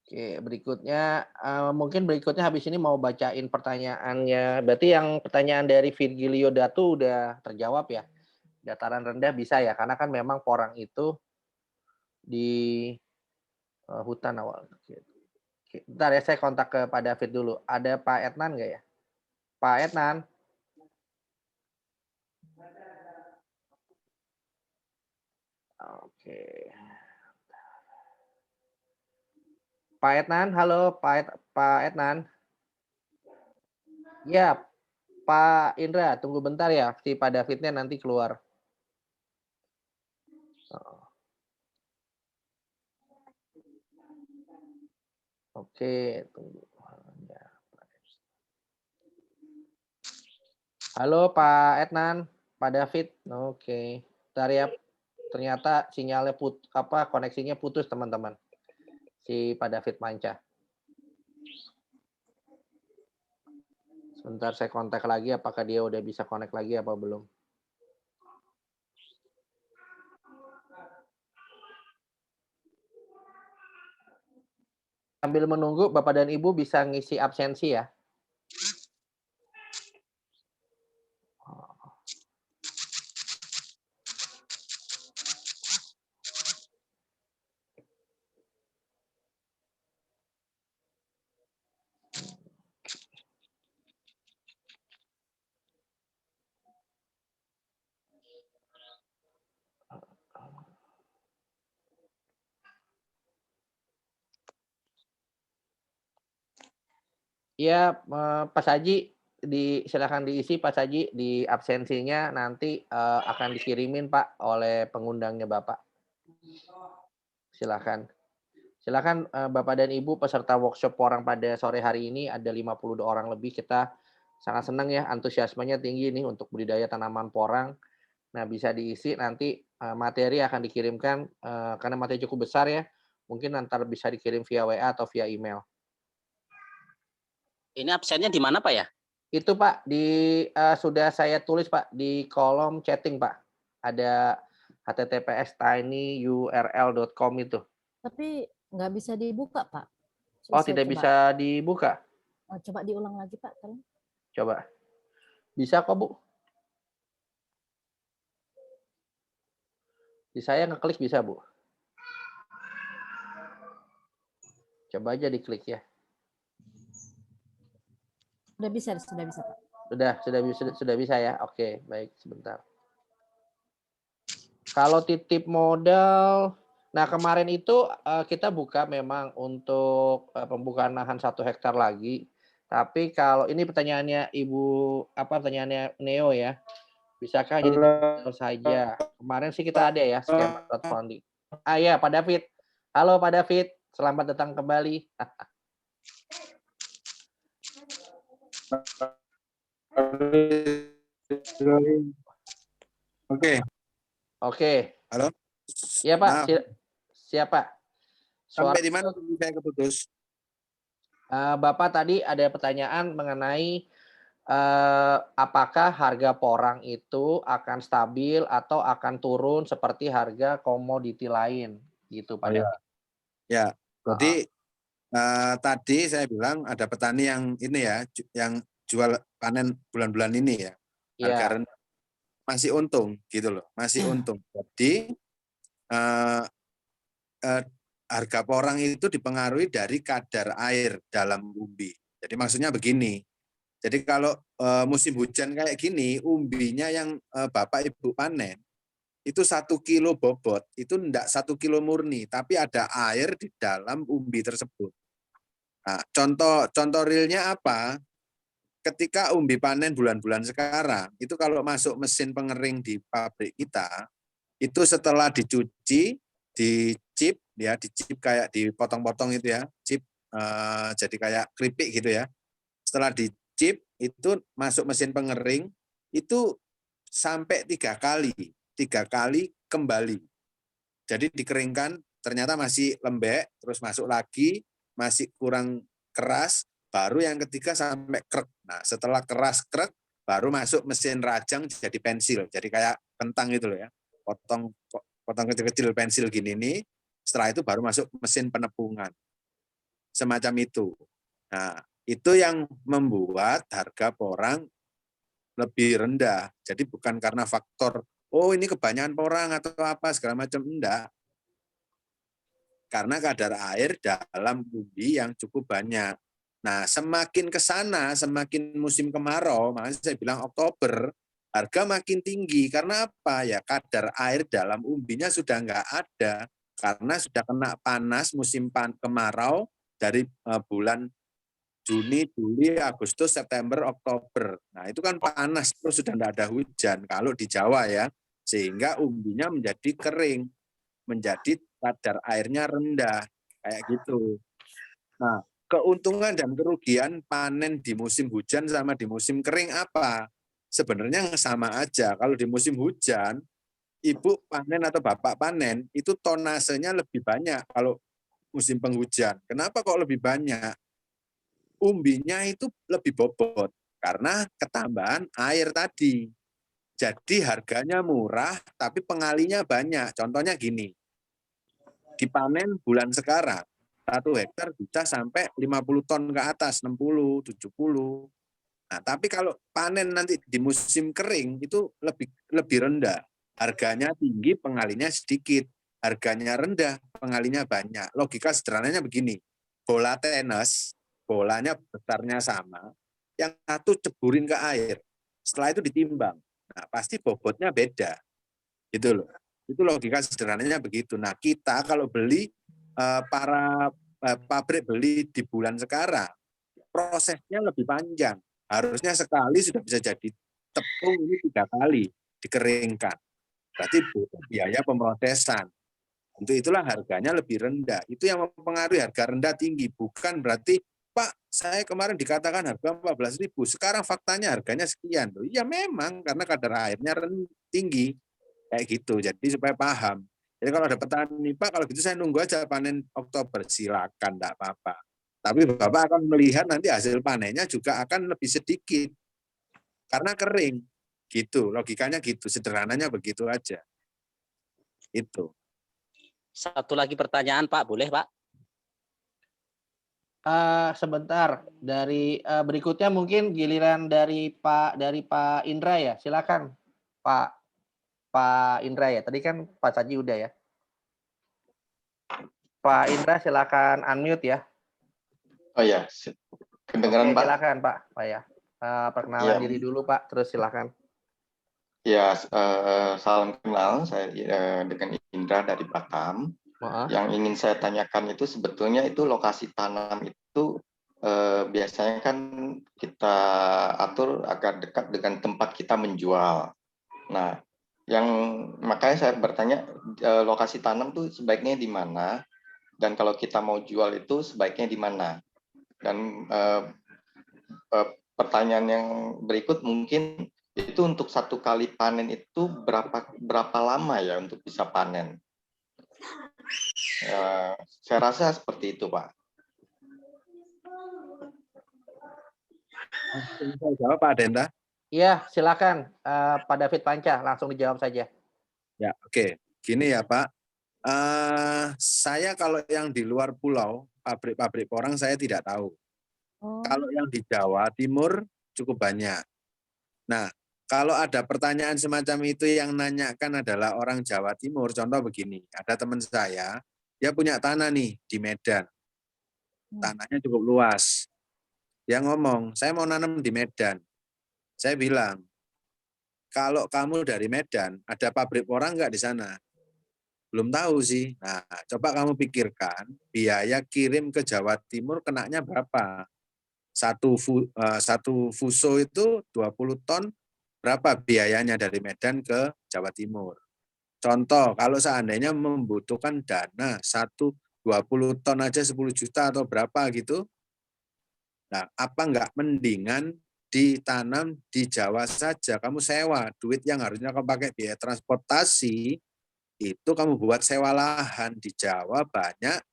Oke, berikutnya mungkin berikutnya habis ini mau bacain pertanyaannya. Berarti yang pertanyaan dari Virgilio Datu udah terjawab ya. Dataran rendah bisa ya, karena kan memang porang itu di hutan awal. Bentar ya, saya kontak ke Pak David dulu. Ada Pak Etnan nggak ya? Pak Etnan. Oke. Pak Etnan, halo Pak Etnan. Ya, Pak Indra, tunggu bentar ya, si Pak Davidnya nanti keluar. Oke, tunggu. Halo Pak Etnan, Pak David. Oke, bentar ya. Ternyata sinyalnya koneksinya putus teman-teman. Si Pak David Manca. Sebentar saya kontak lagi apakah dia udah bisa connect lagi apa belum. Sambil menunggu Bapak dan Ibu bisa ngisi absensi ya. Iya, Pak Saji, silakan diisi Pak Saji di absensinya nanti akan dikirimin Pak oleh pengundangnya Bapak. Silakan. Silakan Bapak dan Ibu peserta workshop porang pada sore hari ini ada 52 orang lebih. Kita sangat senang ya, antusiasmenya tinggi nih untuk budidaya tanaman porang. Nah, bisa diisi nanti materi akan dikirimkan karena materi cukup besar ya. Mungkin nanti bisa dikirim via WA atau via email. Ini absennya di mana Pak ya? Itu Pak, sudah saya tulis Pak di kolom chatting Pak. Ada https://tinyurl.com itu. Tapi nggak bisa dibuka, Pak. Oh, tidak bisa dibuka? Coba diulang lagi Pak, tolong. Coba. Bisa kok Bu. Di saya ngeklik bisa Bu. Coba aja diklik ya. Sudah bisa Pak. Sudah bisa ya. Oke, baik sebentar. Kalau titip modal, nah kemarin itu kita buka memang untuk pembukaan lahan 1 hektar lagi. Tapi kalau ini pertanyaannya pertanyaannya Neo ya. Bisakah jadi modal saja? Kemarin sih kita ada ya skema crowdfunding. Ya Pak David. Halo Pak David, selamat datang kembali. Oke. Halo. Iya Pak. Siapa? Sampai di mana saya keputus? Bapak tadi ada pertanyaan mengenai apakah harga porang itu akan stabil atau akan turun seperti harga komoditi lain, gitu Pak David. Ya, jadi tadi saya bilang ada petani yang ini ya, yang jual panen bulan-bulan ini ya, harga rendah masih untung gitu loh, masih untung. Jadi harga porang itu dipengaruhi dari kadar air dalam umbi. Jadi maksudnya begini. Jadi kalau musim hujan kayak gini, umbinya yang Bapak Ibu panen itu 1 kilo bobot, itu enggak 1 kilo murni, tapi ada air di dalam umbi tersebut. Nah, contoh realnya apa? Ketika umbi panen bulan-bulan sekarang, itu kalau masuk mesin pengering di pabrik kita, itu setelah dicuci, chip ya, dicip kayak dipotong-potong itu ya, chip jadi kayak keripik gitu ya. Setelah dicip itu masuk mesin pengering itu sampai 3 kali kembali. Jadi dikeringkan ternyata masih lembek, terus masuk lagi masih kurang keras, baru yang ketiga sampai krek. Nah setelah keras krek baru masuk mesin rajang jadi pensil, jadi kayak kentang gitu loh ya, potong kecil-kecil pensil gini nih. Setelah itu baru masuk mesin penepungan, semacam itu. Nah itu yang membuat harga porang lebih rendah. Jadi bukan karena faktor oh ini kebanyakan porang atau apa segala macam, enggak. Karena kadar air dalam umbi yang cukup banyak. Nah, semakin ke sana, semakin musim kemarau, makanya saya bilang Oktober, harga makin tinggi. Karena apa? Ya kadar air dalam umbinya sudah nggak ada. Karena sudah kena panas musim kemarau dari bulan Juni, Juli, Agustus, September, Oktober. Nah, itu kan panas, terus sudah nggak ada hujan. Kalau di Jawa ya, sehingga umbinya menjadi kering, menjadi kadar airnya rendah, kayak gitu. Nah, keuntungan dan kerugian panen di musim hujan sama di musim kering apa? Sebenarnya sama aja. Kalau di musim hujan, ibu panen atau bapak panen, itu tonasenya lebih banyak kalau musim penghujan. Kenapa kok lebih banyak? Umbinya itu lebih bobot karena ketambahan air tadi. Jadi harganya murah, tapi pengalinya banyak. Contohnya gini, dipanen bulan sekarang, 1 hektar bisa sampai 50 ton ke atas, 60, 70. Nah, tapi kalau panen nanti di musim kering itu lebih rendah. Harganya tinggi, pengalinya sedikit. Harganya rendah, pengalinya banyak. Logika sederhananya begini, bola tenis, bolanya besarnya sama, yang satu ceburin ke air, setelah itu ditimbang. Nah, pasti bobotnya beda. Gitu loh. Itu logika sederhananya begitu. Nah, kita kalau beli para pabrik beli di bulan sekarang, prosesnya lebih panjang. Harusnya sekali sudah bisa jadi tepung ini 3 kali dikeringkan. Berarti butuh biaya pemrosesan. Untuk itulah harganya lebih rendah. Itu yang mempengaruhi harga rendah tinggi. Bukan berarti, Pak, saya kemarin dikatakan harga 14.000, sekarang faktanya harganya sekian. Iya memang, karena kadar airnya tinggi. Kayak gitu, jadi supaya paham. Jadi kalau ada petani, Pak, kalau gitu saya nunggu aja panen Oktober, silakan, enggak apa-apa. Tapi Bapak akan melihat nanti hasil panennya juga akan lebih sedikit. Karena kering. Gitu, logikanya gitu, sederhananya begitu aja. Itu. Satu lagi pertanyaan Pak, boleh Pak? Sebentar, dari berikutnya mungkin giliran dari Pak Indra ya, silakan Pak Indra ya. Tadi kan Pak Saji udah ya. Pak Indra silakan unmute ya. Oh ya, kedengeran Pak. Silakan Pak ya. Perkenalan diri dulu Pak, terus silakan. Ya, salam kenal. Saya dengan Indra dari Batam. Yang ingin saya tanyakan itu sebetulnya itu lokasi tanam itu biasanya kan kita atur agar dekat dengan tempat kita menjual. Nah, makanya saya bertanya lokasi tanam tuh sebaiknya di mana, dan kalau kita mau jual itu sebaiknya di mana. Dan pertanyaan yang berikut mungkin itu untuk 1 kali panen itu berapa lama ya untuk bisa panen? Saya rasa seperti itu, Pak. Saya jawab Pak Denda. Iya, silakan Pak David Panca, langsung dijawab saja. Ya, oke. Gini ya Pak, saya kalau yang di luar pulau, pabrik-pabrik porang saya tidak tahu. Kalau yang di Jawa Timur cukup banyak. Nah, kalau ada pertanyaan semacam itu yang nanyakan adalah orang Jawa Timur, contoh begini, ada teman saya, dia punya tanah nih di Medan. Tanahnya cukup luas. Dia ngomong, saya mau nanam di Medan. Saya bilang, kalau kamu dari Medan, ada pabrik porang nggak di sana? Belum tahu sih. Nah, coba kamu pikirkan, biaya kirim ke Jawa Timur kenanya berapa? Satu fuso itu 20 ton, berapa biayanya dari Medan ke Jawa Timur? Contoh, kalau seandainya membutuhkan dana 20 ton aja 10 juta atau berapa gitu, nah apa enggak mendingan ditanam di Jawa saja, kamu sewa, duit yang harusnya kamu pakai biaya transportasi, itu kamu buat sewa lahan. Di Jawa banyak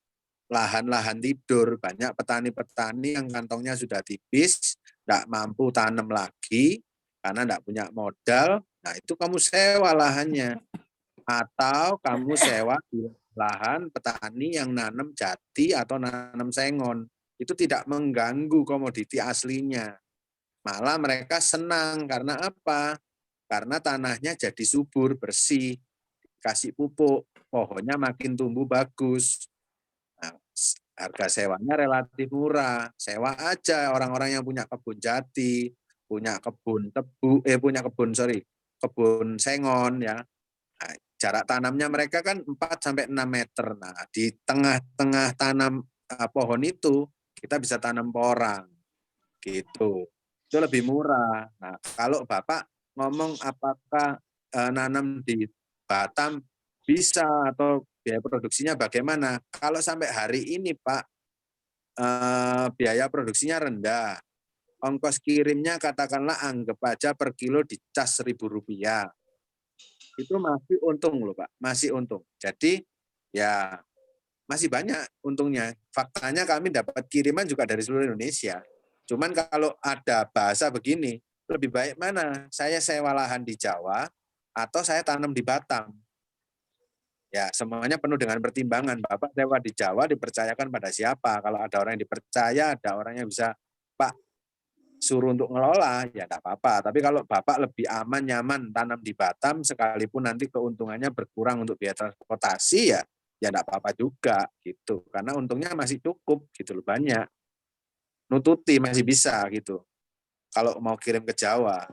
lahan-lahan tidur, banyak petani-petani yang kantongnya sudah tipis, enggak mampu tanam lagi, karena enggak punya modal, nah itu kamu sewa lahannya. Atau kamu sewa di lahan petani yang nanam jati atau nanam sengon. Itu tidak mengganggu komoditi aslinya. Malah mereka senang karena apa? Karena tanahnya jadi subur, bersih, kasih pupuk, pohonnya makin tumbuh bagus. Nah, harga sewanya relatif murah. Sewa aja orang-orang yang punya kebun jati, punya kebun tebu, kebun sengon ya. Nah, jarak tanamnya mereka kan 4-6 meter. Nah, di tengah-tengah tanam pohon itu kita bisa tanam porang. Gitu. Itu lebih murah. Nah, kalau Bapak ngomong apakah nanam di Batam bisa atau biaya produksinya bagaimana? Kalau sampai hari ini Pak, biaya produksinya rendah. Ongkos kirimnya katakanlah anggap aja per kilo dicas Rp1.000. Itu masih untung loh Pak, masih untung. Jadi ya masih banyak untungnya. Faktanya kami dapat kiriman juga dari seluruh Indonesia. Cuman kalau ada bahasa begini, lebih baik mana? Saya sewa lahan di Jawa atau saya tanam di Batam. Ya semuanya penuh dengan pertimbangan. Bapak sewa di Jawa dipercayakan pada siapa? Kalau ada orang yang dipercaya, ada orang yang bisa Pak suruh untuk ngelola, ya enggak apa-apa. Tapi kalau Bapak lebih aman, nyaman tanam di Batam, sekalipun nanti keuntungannya berkurang untuk biaya transportasi, ya enggak apa-apa juga, gitu. Karena untungnya masih cukup, gitu loh, banyak. Nututi masih bisa, gitu. Kalau mau kirim ke Jawa,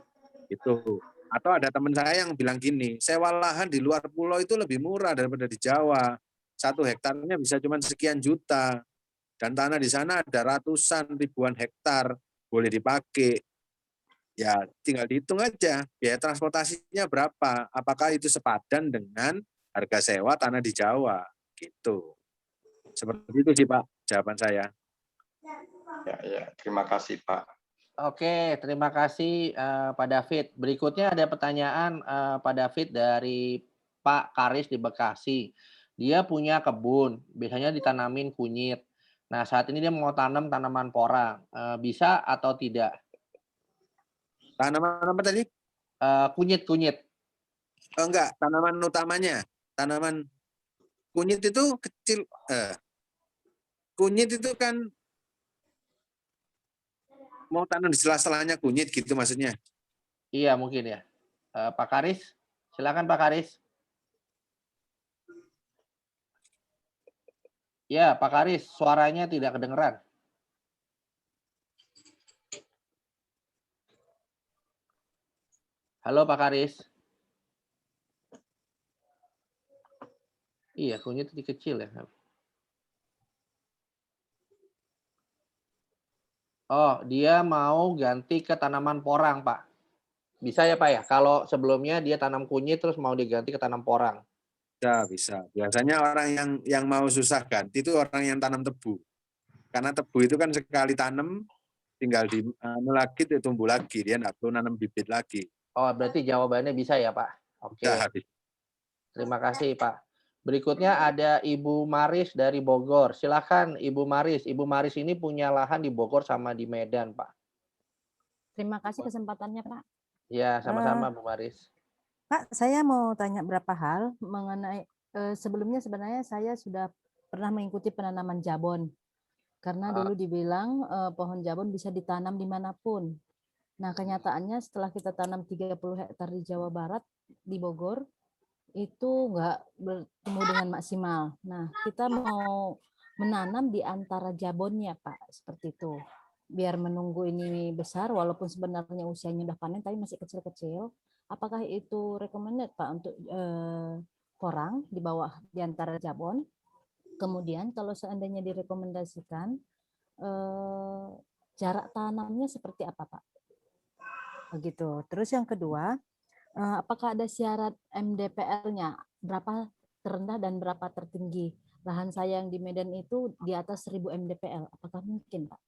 gitu. Atau ada teman saya yang bilang gini, sewa lahan di luar pulau itu lebih murah daripada di Jawa. 1 hektarnya bisa cuma sekian juta. Dan tanah di sana ada ratusan ribuan hektar boleh dipakai. Ya tinggal dihitung aja biaya transportasinya berapa. Apakah itu sepadan dengan harga sewa tanah di Jawa gitu. Seperti itu sih Pak jawaban saya. Ya, terima kasih Pak. Oke, terima kasih Pak David. Berikutnya ada pertanyaan Pak David dari Pak Karis di Bekasi. Dia punya kebun, biasanya ditanamin kunyit. Nah, saat ini dia mau tanam tanaman porang. Bisa atau tidak? Tanaman apa tadi? Kunyit. Oh enggak, tanaman utamanya. Tanaman kunyit itu kecil. Kunyit itu kan mau tanam di sela-selanya kunyit gitu maksudnya. Iya mungkin ya. Pak Karis, silakan Pak Karis. Ya, Pak Karis, suaranya tidak kedengeran. Halo Pak Karis. Iya, kunyit itu kecil ya. Oh, dia mau ganti ke tanaman porang, Pak. Bisa ya, Pak ya? Kalau sebelumnya dia tanam kunyit terus mau diganti ke tanam porang. Bisa. Biasanya orang yang mau susah ganti itu orang yang tanam tebu. Karena tebu itu kan sekali tanam tinggal di lagi itu tumbuh lagi, dia enggak perlu nanam bibit lagi. Oh, berarti jawabannya bisa ya, Pak? Oke. Terima kasih, Pak. Berikutnya ada Ibu Maris dari Bogor. Silakan Ibu Maris. Ibu Maris ini punya lahan di Bogor sama di Medan, Pak. Terima kasih kesempatannya, Pak. Ya, sama-sama Bu Maris. Pak, saya mau tanya berapa hal mengenai sebelumnya sebenarnya saya sudah pernah mengikuti penanaman jabon. Karena dulu dibilang pohon jabon bisa ditanam dimanapun. Nah, kenyataannya setelah kita tanam 30 hektar di Jawa Barat, di Bogor, itu nggak bertumbuh dengan maksimal. Nah, kita mau menanam di antara jabonnya, Pak, seperti itu. Biar menunggu ini besar, walaupun sebenarnya usianya udah panen, tapi masih kecil-kecil. Apakah itu recommended, Pak, untuk porang di bawah di antara jabon? Kemudian kalau seandainya direkomendasikan, jarak tanamnya seperti apa, Pak? Begitu. Terus yang kedua, apakah ada syarat MDPL-nya? berapa terendah dan berapa tertinggi. Lahan saya yang di Medan itu di atas 1000 mdpl. Apakah mungkin, Pak?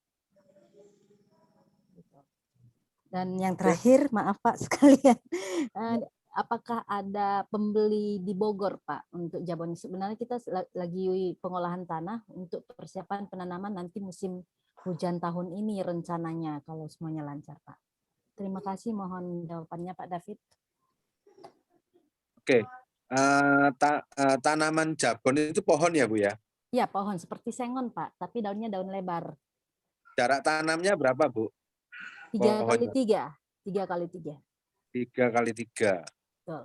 Dan yang terakhir, maaf Pak sekalian, apakah ada pembeli di Bogor, Pak, untuk Jabon? Sebenarnya kita lagi pengolahan tanah untuk persiapan penanaman nanti musim hujan tahun ini rencananya, kalau semuanya lancar, Pak. Terima kasih, mohon jawabannya Pak David. Oke, tanaman Jabon itu pohon ya Bu ya? Iya, pohon seperti sengon Pak, tapi daunnya daun lebar. Jarak tanamnya berapa Bu? 3 kali 3. 3 kali 3. 3 kali 3. Betul.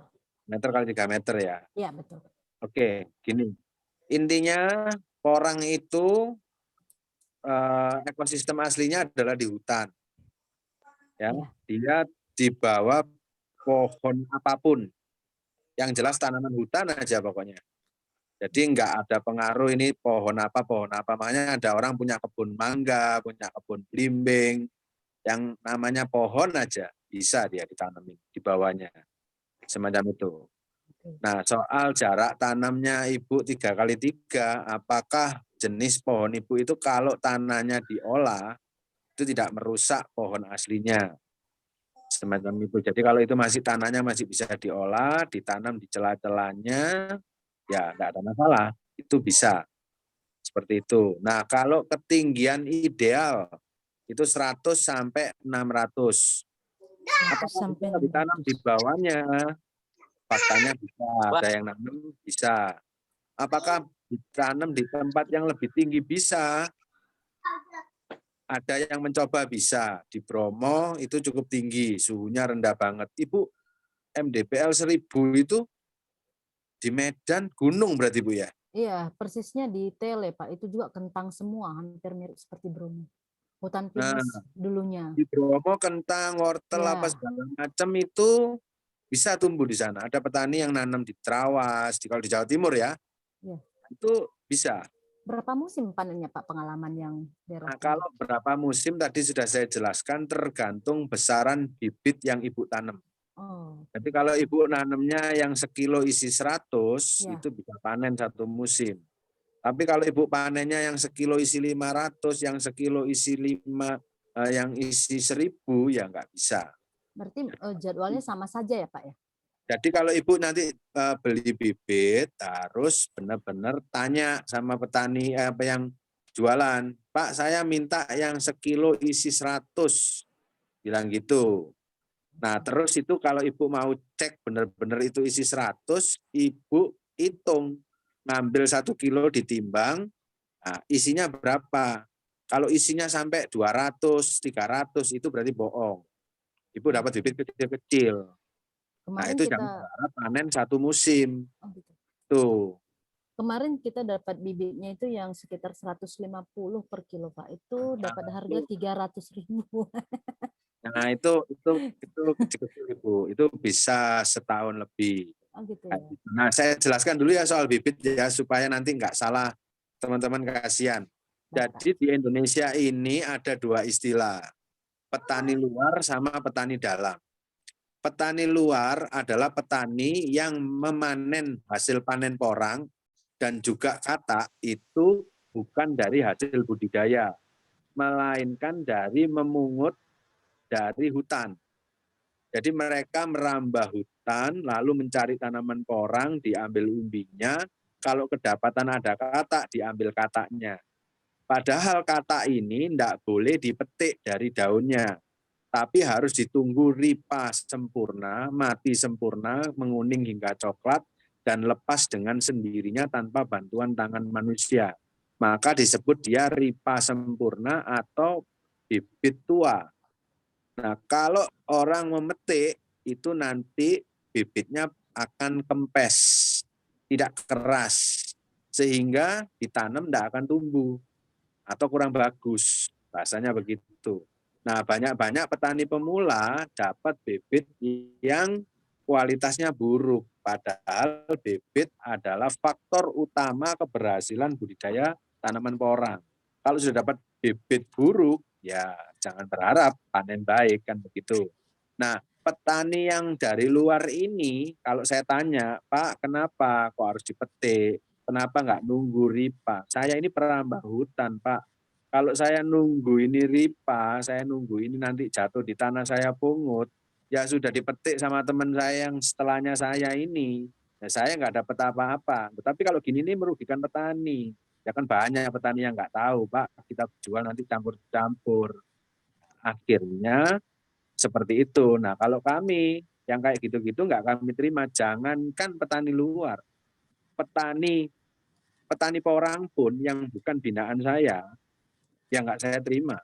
Meter kali 3 meter ya? Iya, betul. Oke, gini. Intinya porang itu ekosistem aslinya adalah di hutan. Ya, dia di bawah pohon apapun. Yang jelas tanaman hutan aja pokoknya. Jadi enggak ada pengaruh ini pohon apa. Makanya ada orang punya kebun mangga, punya kebun belimbing, yang namanya pohon aja bisa dia ditanamin di bawahnya. Semacam itu. Nah, soal jarak tanamnya Ibu 3 kali 3, apakah jenis pohon Ibu itu kalau tanahnya diolah, itu tidak merusak pohon aslinya. Semacam itu. Jadi kalau itu masih tanahnya masih bisa diolah, ditanam di celah-celahnya, ya enggak ada masalah. Itu bisa. Seperti itu. Nah, kalau ketinggian ideal itu 100 sampai 600. Apakah bisa ditanam di bawahnya? Faktanya bisa, ada yang nanam bisa. Apakah ditanam di tempat yang lebih tinggi? Bisa. Ada yang mencoba bisa. Di Bromo itu cukup tinggi, suhunya rendah banget. Ibu, MDPL 1000 itu di Medan gunung berarti Bu ya? Iya, persisnya di Tele Pak, itu juga kentang semua, hampir mirip seperti Bromo. Hutan pinus dulunya. Di Bromo kentang, wortel, apa segala macam itu bisa tumbuh di sana. Ada petani yang nanam di Trawas, kalau di Jawa Timur ya, itu bisa. Berapa musim panennya Pak, pengalaman yang daerah? Nah, kalau berapa musim tadi sudah saya jelaskan, tergantung besaran bibit yang Ibu tanam. Jadi kalau Ibu nanamnya yang sekilo isi 100, itu bisa panen 1 musim. Tapi kalau Ibu panennya yang sekilo isi 500, yang sekilo isi 5, yang isi 1000, ya nggak bisa. Berarti jadwalnya sama saja ya Pak ya? Jadi kalau Ibu nanti beli bibit, harus benar-benar tanya sama petani apa yang jualan, Pak saya minta yang sekilo isi 100, bilang gitu. Nah terus itu kalau Ibu mau cek benar-benar itu isi 100, Ibu hitung, ngambil 1 kilo ditimbang, nah, isinya berapa. Kalau isinya sampai 200, 300 itu berarti bohong. Ibu dapat bibit kecil-kecil. Nah itu jangan berharap panen 1 musim. Tuh. Kemarin kita dapat bibitnya itu yang sekitar 150 per kilo Pak. Itu dapat harga 300.000. Nah itu kecil-kecil Ibu. Itu bisa setahun lebih. Oh, gitu ya. Nah saya jelaskan dulu ya soal bibit ya supaya nanti nggak salah teman-teman, kasihan. Jadi di Indonesia ini ada 2 istilah, petani luar sama petani dalam. Petani luar adalah petani yang memanen hasil panen porang dan juga katak itu bukan dari hasil budidaya, melainkan dari memungut dari hutan. Jadi mereka merambah hutan, lalu mencari tanaman porang, diambil umbinya, kalau kedapatan ada katak, diambil kataknya. Padahal katak ini tidak boleh dipetik dari daunnya, tapi harus ditunggu ripa sempurna, mati sempurna, menguning hingga coklat, dan lepas dengan sendirinya tanpa bantuan tangan manusia. Maka disebut dia ripa sempurna atau bibit tua. Nah, kalau orang memetik, itu nanti bibitnya akan kempes, tidak keras, sehingga ditanam tidak akan tumbuh, atau kurang bagus, bahasanya begitu. Nah, banyak-banyak petani pemula dapat bibit yang kualitasnya buruk, padahal bibit adalah faktor utama keberhasilan budidaya tanaman porang. Kalau sudah dapat bibit buruk, ya jangan berharap panen baik, kan begitu. Nah, petani yang dari luar ini, kalau saya tanya, Pak, kenapa kok harus dipetik? Kenapa nggak nunggu ripa? Saya ini perambah hutan, Pak. Kalau saya nunggu ini ripa, saya nunggu ini nanti jatuh di tanah saya pungut, ya sudah dipetik sama teman saya yang setelahnya saya ini. Ya saya nggak dapat apa-apa. Tetapi kalau gini ini merugikan petani. Ya kan banyak petani yang nggak tahu, Pak, kita jual nanti campur-campur. Akhirnya seperti itu. Nah, kalau kami yang kayak gitu-gitu nggak kami terima. Jangankan petani luar, petani porang pun yang bukan binaan saya, yang nggak saya terima.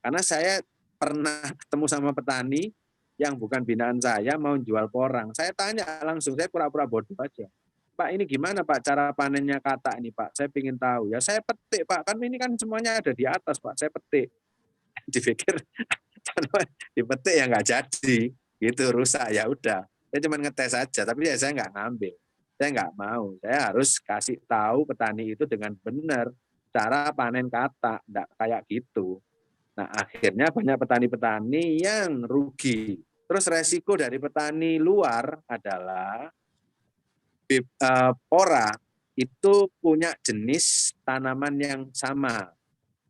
Karena saya pernah ketemu sama petani yang bukan binaan saya mau jual porang. Saya tanya langsung, saya pura-pura bodoh aja. Pak, ini gimana Pak cara panennya katak ini Pak? Saya ingin tahu. Ya saya petik Pak, kan ini kan semuanya ada di atas Pak, saya petik. Dipikir dipetik ya nggak jadi, gitu rusak ya udah. Saya cuma ngetes saja, tapi ya saya nggak ngambil. Saya nggak mau. Saya harus kasih tahu petani itu dengan benar cara panen katak, nggak kayak gitu. Nah akhirnya banyak petani-petani yang rugi. Terus resiko dari petani luar adalah pora itu punya jenis tanaman yang sama,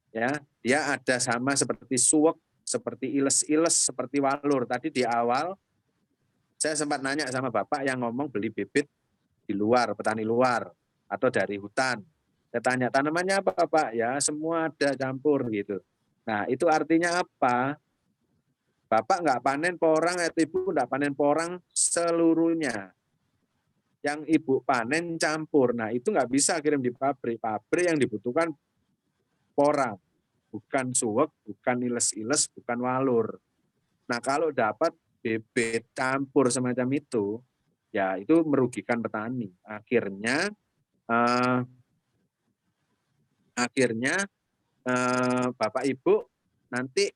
ya dia ada sama seperti suwek, seperti iles-iles, seperti walur. Tadi di awal saya sempat nanya sama Bapak yang ngomong beli bibit di luar, petani luar atau dari hutan. Saya tanya tanamannya apa Pak? Ya semua ada campur gitu. Nah itu artinya apa? Bapak nggak panen porang atau Ibu nggak panen porang seluruhnya. Yang Ibu panen campur. Nah itu nggak bisa kirim di pabrik. Pabrik yang dibutuhkan porang. Bukan suwek, bukan iles-iles, bukan walur. Nah kalau dapat bibit campur semacam itu, ya itu merugikan petani. Akhirnya Bapak Ibu nanti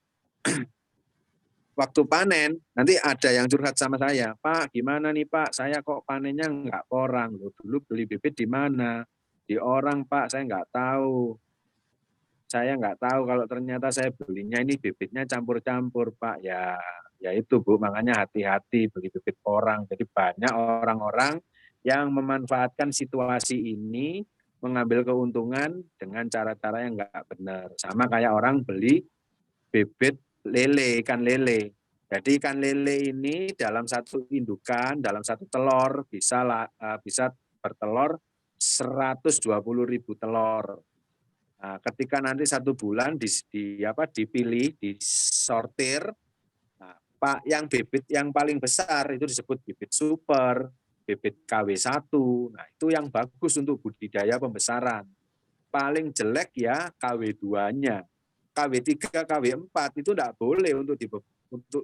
waktu panen, nanti ada yang curhat sama saya, Pak gimana nih Pak, saya kok panennya nggak porang, loh dulu beli bibit di mana? Di orang Pak, saya nggak tahu. Saya nggak tahu kalau ternyata saya belinya ini bibitnya campur-campur Pak. Ya itu Bu, makanya hati-hati beli bibit porang. Jadi banyak orang-orang yang memanfaatkan situasi ini, mengambil keuntungan dengan cara-cara yang nggak benar. Sama kayak orang beli bibit lele, ikan lele. Jadi ikan lele ini dalam satu indukan, dalam satu telur bisa bertelur 120.000 telur. Nah, ketika nanti 1 bulan dipilih, disortir, nah, Pak yang bibit yang paling besar itu disebut bibit super, bibit KW1. Nah, itu yang bagus untuk budidaya pembesaran. Paling jelek ya KW2-nya. KW3, KW4 itu tidak boleh untuk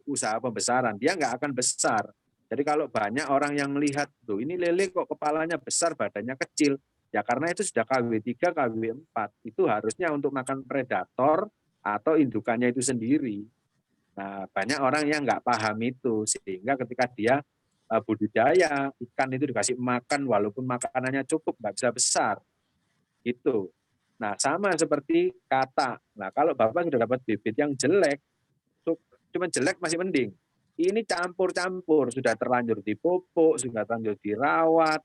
usaha pembesaran. Dia nggak akan besar. Jadi kalau banyak orang yang melihat, tuh ini lele kok kepalanya besar, badannya kecil. Ya karena itu sudah KW3, KW4. Itu harusnya untuk makan predator atau indukannya itu sendiri. Nah, banyak orang yang nggak paham itu. Sehingga ketika dia budidaya, ikan itu dikasih makan walaupun makanannya cukup, nggak bisa besar. Itu. Nah, sama seperti katak. Nah, kalau Bapak sudah dapat bibit yang jelek, cuma jelek masih mending. Ini campur-campur, sudah terlanjur dipupuk, sudah terlanjur dirawat,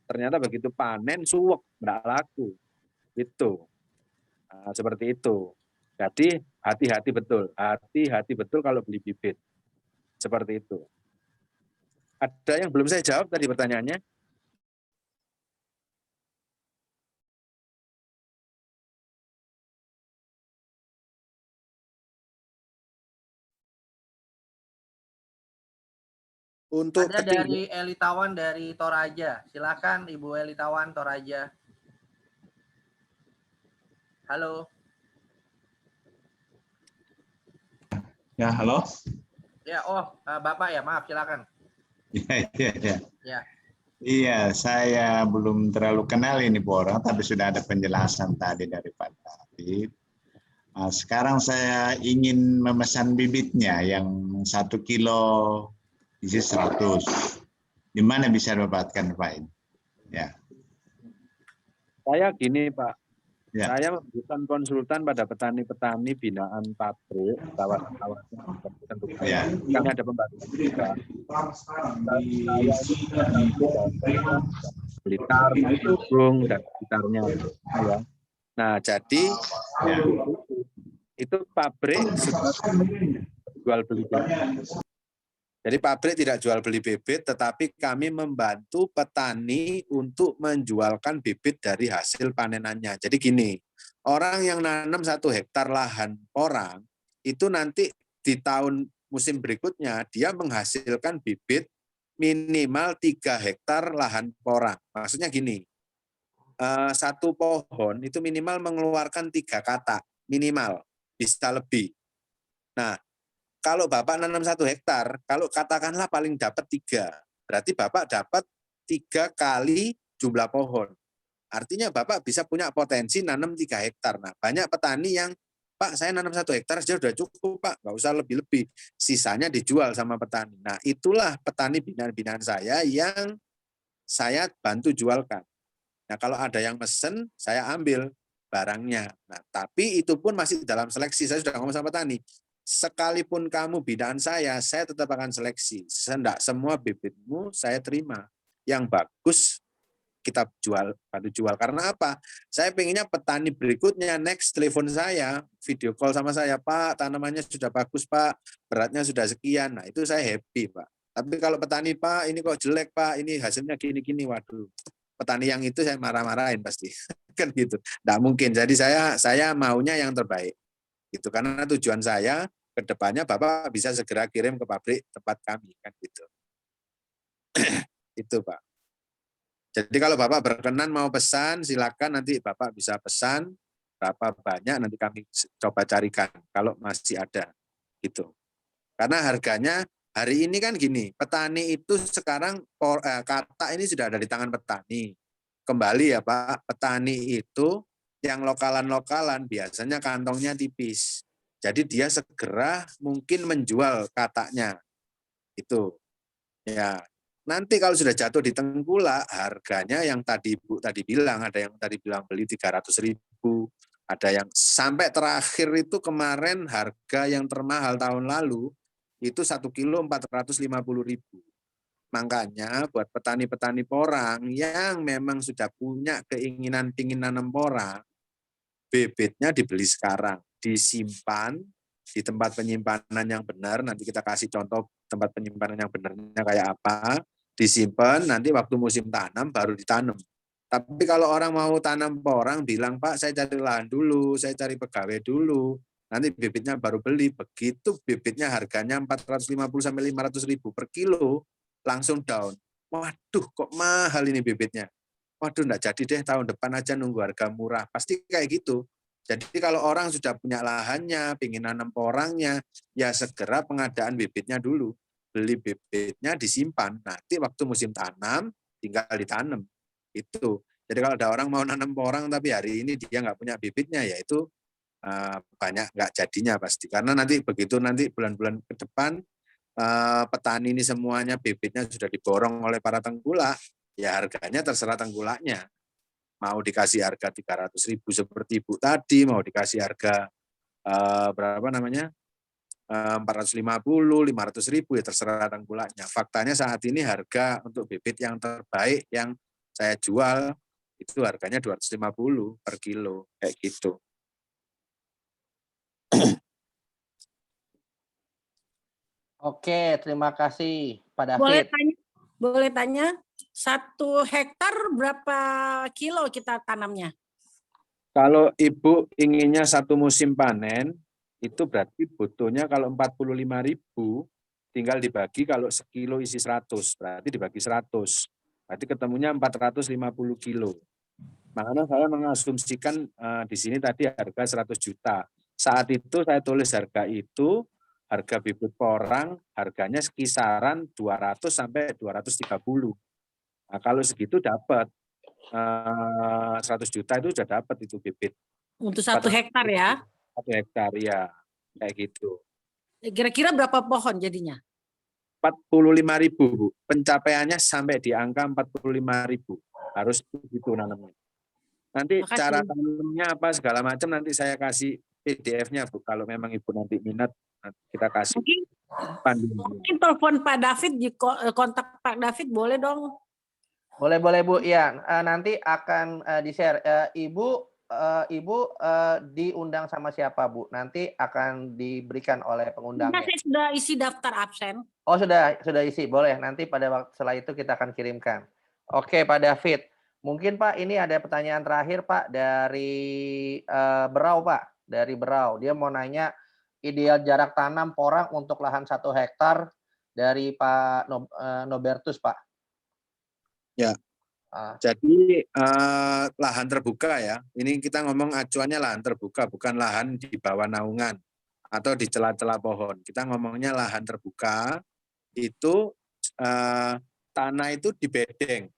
ternyata begitu panen suwek, nggak laku. Itu. Nah, seperti itu. Jadi hati-hati betul kalau beli bibit. Seperti itu. Ada yang belum saya jawab tadi pertanyaannya? Untuk ada dari Elitawan dari Toraja. Silakan Ibu Elitawan Toraja. Halo. Ya, halo. Ya, Bapak ya, maaf, silakan. Ya. Iya, saya belum terlalu kenal ini porang, tapi sudah ada penjelasan tadi dari Pak David. Nah, sekarang saya ingin memesan bibitnya yang 1 kilo isi 100. Di mana bisa dapatkan Pak? Ya. Saya gini Pak, Ya. Saya memberikan konsultan pada petani-petani binaan pabrik, kawasan-kawasan tertentu. Ya. Kami ada pembantu juga. Blitar, Bandung, dan sekitarnya. Ya. Nah, jadi itu pabrik jual beli bibit. Jadi pabrik tidak jual beli bibit, tetapi kami membantu petani untuk menjualkan bibit dari hasil panenannya. Jadi gini, orang yang nanam 1 hektar lahan porang, itu nanti di tahun musim berikutnya, dia menghasilkan bibit minimal 3 hektar lahan porang. Maksudnya gini, 1 pohon itu minimal mengeluarkan 3 katak, minimal, bisa lebih. Nah, kalau Bapak nanam 1 hektar, kalau katakanlah paling dapat 3, berarti Bapak dapat 3 kali jumlah pohon. Artinya Bapak bisa punya potensi nanam 3 hektar. Nah, banyak petani yang, Pak, saya nanam 1 hektar saja sudah cukup, Pak, nggak usah lebih-lebih. Sisanya dijual sama petani. Nah, itulah petani binaan-binaan saya yang saya bantu jualkan. Nah, kalau ada yang mesen, saya ambil barangnya. Nah, tapi itu pun masih dalam seleksi. Saya sudah ngomong sama petani. Sekalipun kamu binaan saya tetap akan seleksi. Tidak semua bibitmu saya terima. Yang bagus kita bantu jual. Karena apa? Saya pengennya petani berikutnya next telepon saya, video call sama saya, Pak, tanamannya sudah bagus, Pak, beratnya sudah sekian. Nah, itu saya happy, Pak. Tapi kalau petani, Pak, ini kok jelek, Pak, ini hasilnya gini-gini, waduh. Petani yang itu saya marah-marahin pasti. Kan gitu. Tidak mungkin. Jadi saya maunya yang terbaik. Gitu. Karena tujuan saya ke depannya Bapak bisa segera kirim ke pabrik tempat kami, kan gitu. Itu, Pak. Jadi kalau Bapak berkenan mau pesan, silakan nanti Bapak bisa pesan berapa banyak, nanti kami coba carikan kalau masih ada, gitu. Karena harganya hari ini kan gini, petani itu sekarang kata ini sudah ada di tangan petani. Kembali ya Pak, petani itu yang lokalan-lokalan biasanya kantongnya tipis. Jadi dia segera mungkin menjual katanya. Itu. Ya. Nanti kalau sudah jatuh di tengkulak, harganya yang tadi Bu tadi bilang, ada yang tadi bilang beli 300.000, ada yang sampai terakhir itu kemarin harga yang termahal tahun lalu itu 1 kilo 450.000. Makanya buat petani-petani porang yang memang sudah punya keinginan ingin nanam porang, bibitnya dibeli sekarang, disimpan di tempat penyimpanan yang benar. Nanti kita kasih contoh tempat penyimpanan yang benarnya kayak apa. Disimpan, nanti waktu musim tanam baru ditanam. Tapi kalau orang mau tanam porang, bilang, Pak, saya cari lahan dulu, saya cari pegawai dulu, nanti bibitnya baru beli. Begitu bibitnya harganya 450-500.000 per kilo, langsung down. Waduh, kok mahal ini bibitnya. Waduh, enggak jadi deh, tahun depan aja nunggu harga murah. Pasti kayak gitu. Jadi kalau orang sudah punya lahannya, ingin nanam porangnya, ya segera pengadaan bibitnya dulu. Beli bibitnya, disimpan. Nanti waktu musim tanam, tinggal ditanam. Itu. Jadi kalau ada orang mau nanam porang, tapi hari ini dia nggak punya bibitnya, ya itu banyak nggak jadinya pasti. Karena nanti begitu nanti bulan-bulan ke depan, petani ini semuanya bibitnya sudah diborong oleh para tengkulak, ya harganya terserah tengkulaknya. Mau dikasih harga 300.000 seperti Ibu tadi, mau dikasih harga berapa namanya 450, 500.000 ya terserah tengkulaknya. Faktanya saat ini harga untuk bibit yang terbaik yang saya jual itu harganya 250 per kilo kayak gitu. Oke, terima kasih Pak David. Boleh tanya, 1 hektar berapa kilo kita tanamnya? Kalau Ibu inginnya 1 musim panen, itu berarti butuhnya kalau 45.000, tinggal dibagi kalau sekilo isi 100, berarti dibagi 100. Berarti ketemunya 450 kilo. Makanya saya mengasumsikan di sini tadi harga 100 juta. Saat itu saya tulis harga itu, harga bibit porang harganya kisaran 200 sampai 230. Nah, kalau segitu dapat 100 juta itu sudah dapat itu bibit. Untuk 1 hektar ya? 1 hektar ya, kayak gitu. Kira-kira berapa pohon jadinya? 45.000 Bu. Pencapaiannya sampai di angka 45.000. Harus begitu nanamnya. Nanti Makasih. cara tanamnya apa segala macam nanti saya kasih PDF-nya Bu. Kalau memang Ibu nanti minat, nanti kita kasih panduan. Mungkin telepon Pak David, kontak Pak David boleh dong. Boleh Bu. Ya, nanti akan di-share. Ibu diundang sama siapa Bu? Nanti akan diberikan oleh pengundangnya. Saya sudah isi daftar absen. Oh sudah isi, boleh. Nanti pada waktu setelah itu kita akan kirimkan. Oke Pak David, mungkin Pak ini ada pertanyaan terakhir Pak dari Berau Pak, dari Berau. Dia mau nanya ideal jarak tanam porang untuk lahan 1 hektar dari Pak Nobertus Pak. Ya. Jadi lahan terbuka ya. Ini kita ngomong acuannya lahan terbuka, bukan lahan di bawah naungan atau di celah-celah pohon. Kita ngomongnya lahan terbuka itu tanah itu di bedeng.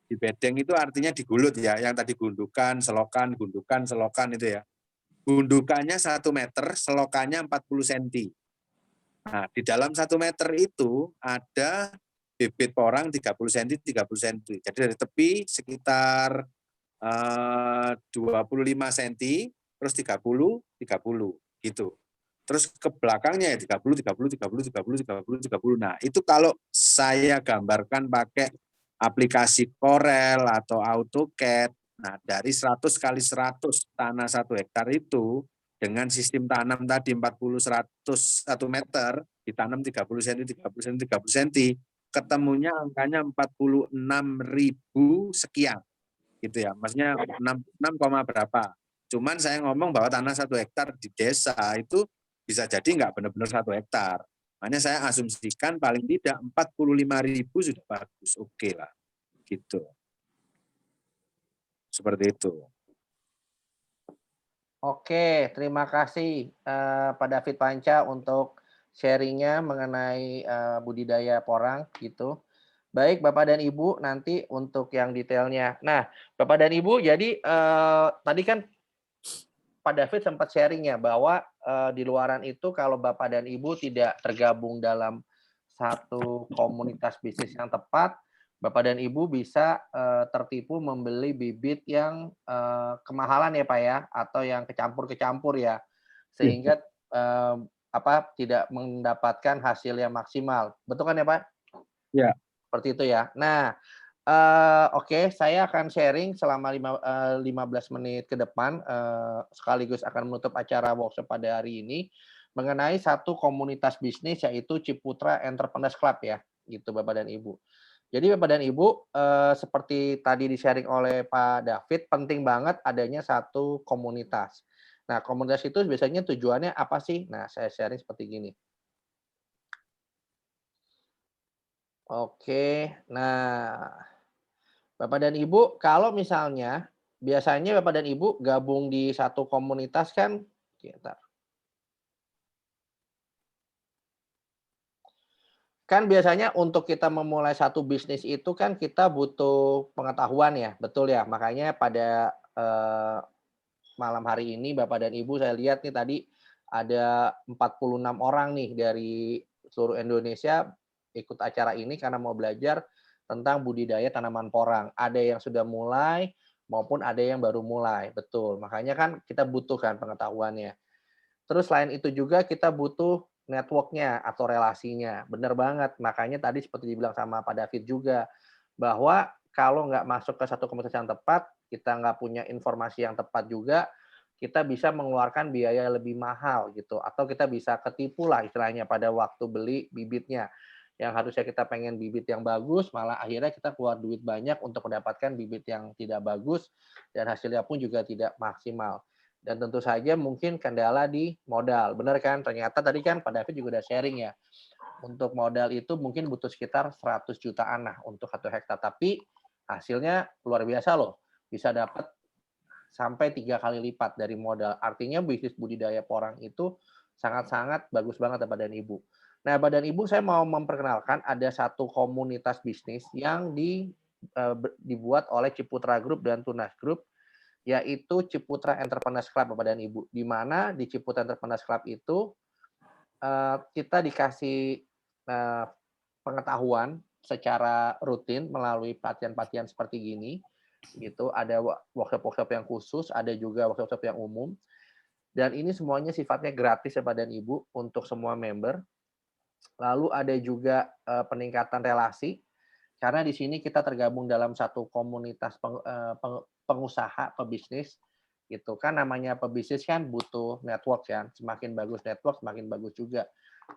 Di bedeng itu artinya digulut ya. Yang tadi gundukan, selokan itu ya. Gundukannya 1 meter, selokannya 40 cm. Nah, di dalam 1 meter itu ada bibit porang 30 cm, 30 cm. Jadi dari tepi sekitar 25 cm, terus 30 gitu. Terus ke belakangnya ya 30. Nah, itu kalau saya gambarkan pakai aplikasi Corel atau AutoCAD, nah dari 100 kali 100 tanah 1 hektar itu dengan sistem tanam tadi 40-100 1 meter, ditanam 30 cm, 30 cm, ketemunya angkanya 46.000 sekian. Gitu ya, maksudnya 6, berapa. Cuman saya ngomong bahwa tanah 1 hektar di desa itu bisa jadi nggak benar-benar 1 hektar. Makanya saya asumsikan paling tidak 45.000 sudah bagus, oke lah. Gitu. Seperti itu. Oke, terima kasih Pak David Panca untuk sharingnya mengenai budidaya porang gitu. Baik Bapak dan Ibu, nanti untuk yang detailnya. Nah, Bapak dan Ibu, jadi tadi kan Pak David sempat sharing ya bahwa di luaran itu kalau Bapak dan Ibu tidak tergabung dalam satu komunitas bisnis yang tepat, Bapak dan Ibu bisa tertipu membeli bibit yang kemahalan ya Pak ya, atau yang kecampur-kecampur ya, sehingga tidak mendapatkan hasil yang maksimal. Betul kan ya Pak? Ya. Seperti itu ya. Nah, oke, saya akan sharing selama 15 menit ke depan, sekaligus akan menutup acara workshop pada hari ini, mengenai satu komunitas bisnis yaitu Ciputra Entrepreneurs Club ya, gitu Bapak dan Ibu. Jadi Bapak dan Ibu, seperti tadi di-sharing oleh Pak David, penting banget adanya satu komunitas. Nah, komunitas itu biasanya tujuannya apa sih? Nah, saya sharing seperti gini. Oke, nah Bapak dan Ibu, kalau misalnya biasanya Bapak dan Ibu gabung di satu komunitas kan, kan biasanya untuk kita memulai satu bisnis itu kan kita butuh pengetahuan ya, betul ya. Makanya pada malam hari ini Bapak dan Ibu saya lihat nih tadi ada 46 orang nih dari seluruh Indonesia ikut acara ini karena mau belajar tentang budidaya tanaman porang. Ada yang sudah mulai maupun ada yang baru mulai, betul. Makanya kan kita butuhkan pengetahuannya. Terus selain itu juga kita butuh network-nya atau relasinya. Benar banget. Makanya tadi seperti dibilang sama Pak David juga, bahwa kalau nggak masuk ke satu komunitas yang tepat, kita nggak punya informasi yang tepat juga, kita bisa mengeluarkan biaya lebih mahal gitu. Atau kita bisa ketipu lah istilahnya pada waktu beli bibitnya. Yang harusnya kita pengen bibit yang bagus, malah akhirnya kita keluar duit banyak untuk mendapatkan bibit yang tidak bagus, dan hasilnya pun juga tidak maksimal. Dan tentu saja mungkin kendala di modal. Benar kan? Ternyata tadi kan Pak David juga udah sharing ya. Untuk modal itu mungkin butuh sekitar 100 jutaan lah untuk 1 hektar. Tapi hasilnya luar biasa loh. Bisa dapat sampai 3 kali lipat dari modal. Artinya bisnis budidaya porang itu sangat-sangat bagus banget Bapak dan Ibu. Nah, Bapak dan Ibu, saya mau memperkenalkan ada satu komunitas bisnis yang dibuat oleh Ciputra Group dan Tunas Group, yaitu Ciputra Entrepreneurs Club Bapak dan Ibu. Di mana di Ciputra Entrepreneurs Club itu kita dikasih pengetahuan secara rutin melalui pelatihan-pelatihan seperti gini, gitu. Ada workshop-workshop yang khusus, ada juga workshop yang umum. Dan ini semuanya sifatnya gratis ya Pak dan Ibu untuk semua member. Lalu ada juga peningkatan relasi, karena di sini kita tergabung dalam satu komunitas pengusaha, pebisnis, gitu kan. Namanya pebisnis kan butuh network ya, semakin bagus network, semakin bagus juga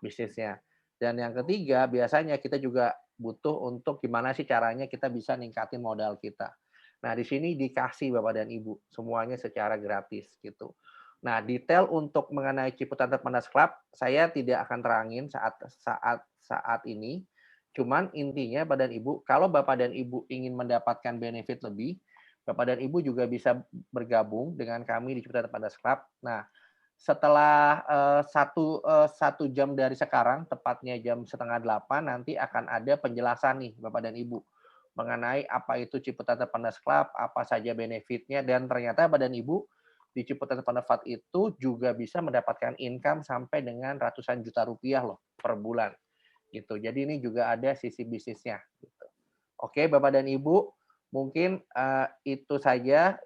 bisnisnya. Dan yang ketiga, biasanya kita juga butuh untuk gimana sih caranya kita bisa ningkatin modal kita. Nah, di sini dikasih Bapak dan Ibu, semuanya secara gratis gitu. Nah, detail untuk mengenai Ciputat Entrepreneurs Club, saya tidak akan terangin saat ini. Cuman intinya Bapak dan Ibu, kalau Bapak dan Ibu ingin mendapatkan benefit lebih, Bapak dan Ibu juga bisa bergabung dengan kami di Ciputat Entrepreneurs Club. Nah, setelah satu jam dari sekarang, tepatnya jam 7:30, nanti akan ada penjelasan nih Bapak dan Ibu mengenai apa itu Ciputat Entrepreneurs Club, apa saja benefitnya, dan ternyata Bapak dan Ibu di Ciputat Entrepreneurs Club itu juga bisa mendapatkan income sampai dengan ratusan juta rupiah loh per bulan gitu. Jadi ini juga ada sisi bisnisnya gitu. Oke Bapak dan Ibu, mungkin itu saja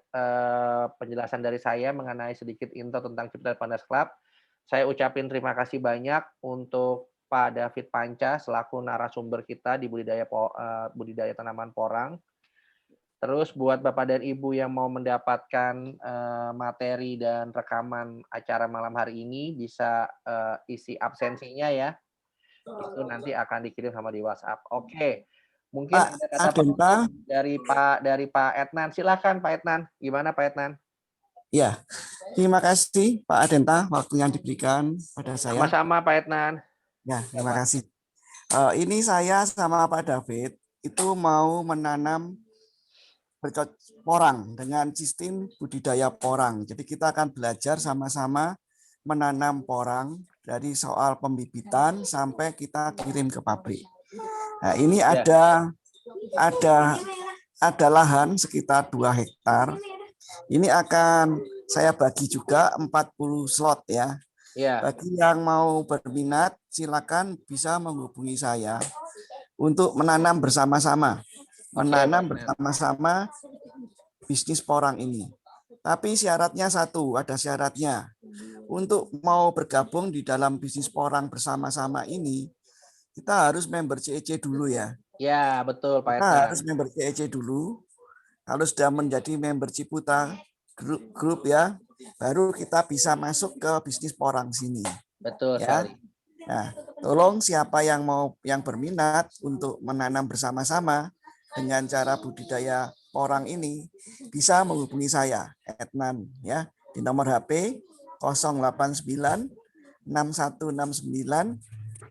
penjelasan dari saya mengenai sedikit intro tentang Ciputat Entrepreneurs Club. Saya ucapin terima kasih banyak untuk Pak David Panca selaku narasumber kita di budidaya tanaman porang. Terus buat Bapak dan Ibu yang mau mendapatkan materi dan rekaman acara malam hari ini, bisa isi absensinya ya. Itu nanti akan dikirim sama di WhatsApp. Oke. Mungkin Pak ada kata Adenta dari Pak Etnan. Silakan Pak Etnan. Gimana Pak Etnan? ya, terima kasih Pak Adenta waktu yang diberikan pada saya. Sama-sama Pak Etnan. Ya, terima kasih. Ini saya sama Pak David itu mau menanam porang dengan sistem budidaya porang. Jadi kita akan belajar sama-sama menanam porang dari soal pembibitan sampai kita kirim ke pabrik. Nah, ini ada lahan sekitar 2 hektar. Ini akan saya bagi juga 40 slot ya. Bagi yang mau berminat, silakan bisa menghubungi saya untuk menanam bersama-sama. Menanam bersama-sama bisnis porang ini. Tapi syaratnya satu, ada syaratnya. Untuk mau bergabung di dalam bisnis porang bersama-sama ini, kita harus member CEC dulu ya. Ya, betul Pak Etnan. Kita harus member CEC dulu. Kalau sudah menjadi member Ciputa grup ya, baru kita bisa masuk ke bisnis porang sini. Betul ya. sekali. Nah, tolong siapa yang berminat untuk menanam bersama-sama dengan cara budidaya porang ini bisa menghubungi saya Etnan ya di nomor HP 089 6169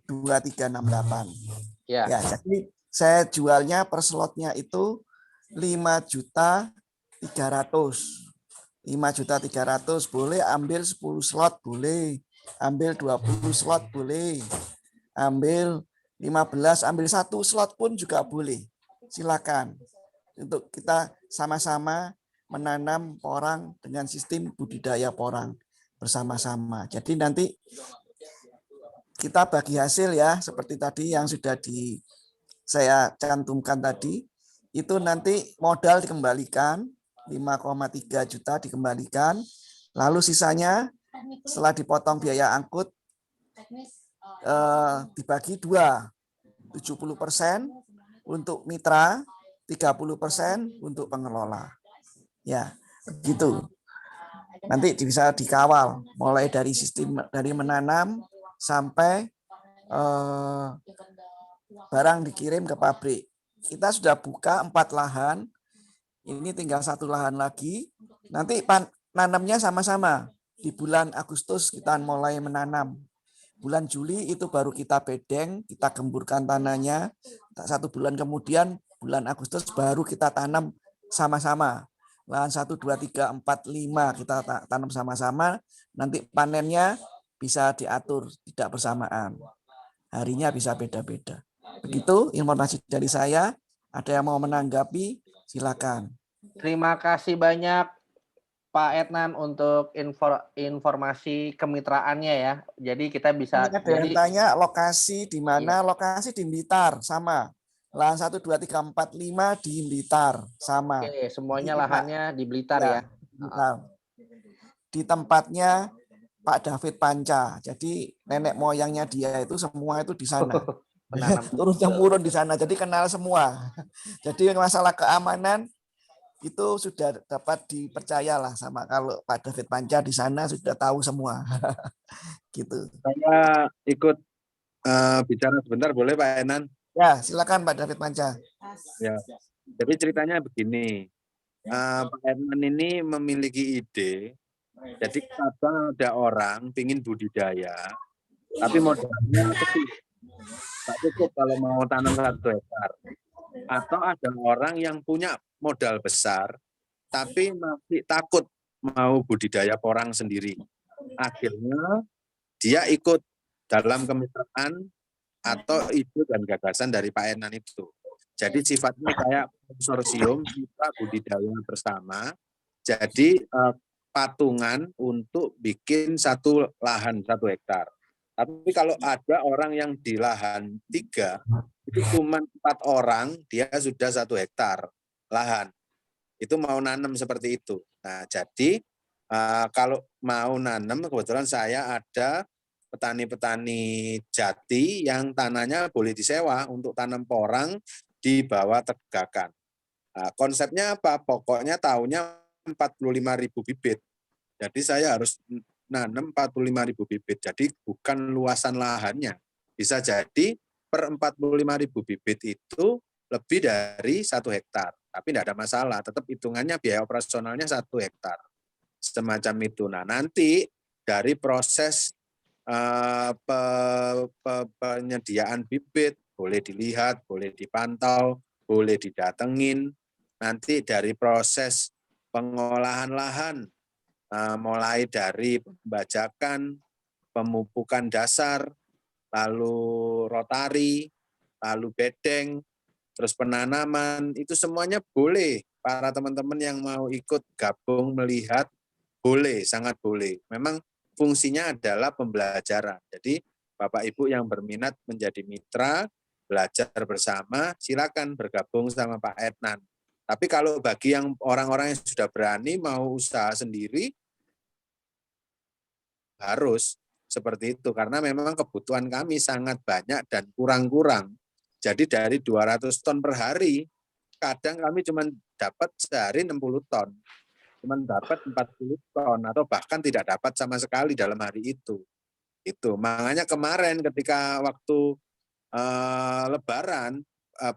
2368. Ya, jadi saya jualnya per slotnya itu 5.300.000. 5.300.000 boleh ambil 10 slot boleh, ambil 20 slot boleh, ambil 15, ambil 1 slot pun juga boleh. Silakan untuk kita sama-sama menanam porang dengan sistem budidaya porang bersama-sama. Jadi nanti kita bagi hasil ya, seperti tadi yang sudah saya cantumkan tadi, itu nanti modal dikembalikan, 5,3 juta dikembalikan, lalu sisanya setelah dipotong biaya angkut, dibagi 2, 70% untuk mitra, 30% untuk pengelola. Ya, begitu. Nanti bisa dikawal, mulai dari sistem dari menanam sampai barang dikirim ke pabrik. Kita sudah buka 4 lahan, ini tinggal 1 lahan lagi. Nanti nanamnya sama-sama. Di bulan Agustus kita mulai menanam. Bulan Juli itu baru kita bedeng, kita gemburkan tanahnya. 1 bulan kemudian, bulan Agustus baru kita tanam sama-sama. Lahan 1, 2, 3, 4, 5 kita tanam sama-sama. Nanti panennya bisa diatur, tidak bersamaan. Harinya bisa beda-beda. Begitu informasi dari saya. Ada yang mau menanggapi, silakan. Terima kasih banyak Pak Etnan untuk informasi kemitraannya ya. Jadi kita bisa. Ada yang tanya lokasi di mana? Lokasi di Blitar, sama. Lahan 1, 2, 3, 4, 5 di Blitar sama. Oke, semuanya Jadi, lahannya di Blitar ya. Blitar. Di tempatnya Pak David Panca. Jadi nenek moyangnya dia itu semua itu di sana. Turun-temurun di sana. Jadi kenal semua. Jadi masalah keamanan itu sudah dapat dipercayalah sama kalau Pak David Panca di sana sudah tahu semua. Gitu. Saya ikut bicara sebentar boleh Pak Enan? Ya, silakan Pak David Panca. Ya. Jadi ceritanya begini. Pak Enan ini memiliki ide. Jadi kadang ada orang pingin budidaya, tapi modalnya kecil. Tak cukup kalau mau tanam 1 hektar. Atau ada orang yang punya modal besar, tapi masih takut mau budidaya porang sendiri. Akhirnya dia ikut dalam kemitraan atau ide dan gagasan dari Pak Enan itu. Jadi sifatnya kayak konsorsium kita budidaya bersama. Jadi patungan untuk bikin satu lahan 1 hektar. Tapi kalau ada orang yang di lahan 3, itu cuma 4 orang, dia sudah 1 hektar lahan. Itu mau nanam seperti itu. Nah, jadi kalau mau nanam, kebetulan saya ada petani-petani jati yang tanahnya boleh disewa untuk tanam porang di bawah tegakan. Nah, konsepnya apa? Pokoknya tahunnya 45.000 bibit. Jadi saya harus nanam 45.000 bibit. Jadi bukan luasan lahannya. Bisa jadi per 45.000 bibit itu lebih dari 1 hektar. Tapi tidak ada masalah. Tetap hitungannya biaya operasionalnya 1 hektar. Semacam itu. Nah, nanti dari proses penyediaan bibit, boleh dilihat, boleh dipantau, boleh didatengin. Nanti dari proses pengolahan lahan, mulai dari pembajakan, pemupukan dasar, lalu rotari, lalu bedeng, terus penanaman, itu semuanya boleh. Para teman-teman yang mau ikut gabung melihat, boleh, sangat boleh. Memang fungsinya adalah pembelajaran. Jadi Bapak Ibu yang berminat menjadi mitra, belajar bersama, silakan bergabung sama Pak Etnan. Tapi kalau bagi yang orang-orang yang sudah berani mau usaha sendiri, harus seperti itu. Karena memang kebutuhan kami sangat banyak dan kurang-kurang. Jadi dari 200 ton per hari, kadang kami cuma dapat sehari 60 ton. Cuma dapat 40 ton atau bahkan tidak dapat sama sekali dalam hari itu. Itu makanya kemarin ketika waktu Lebaran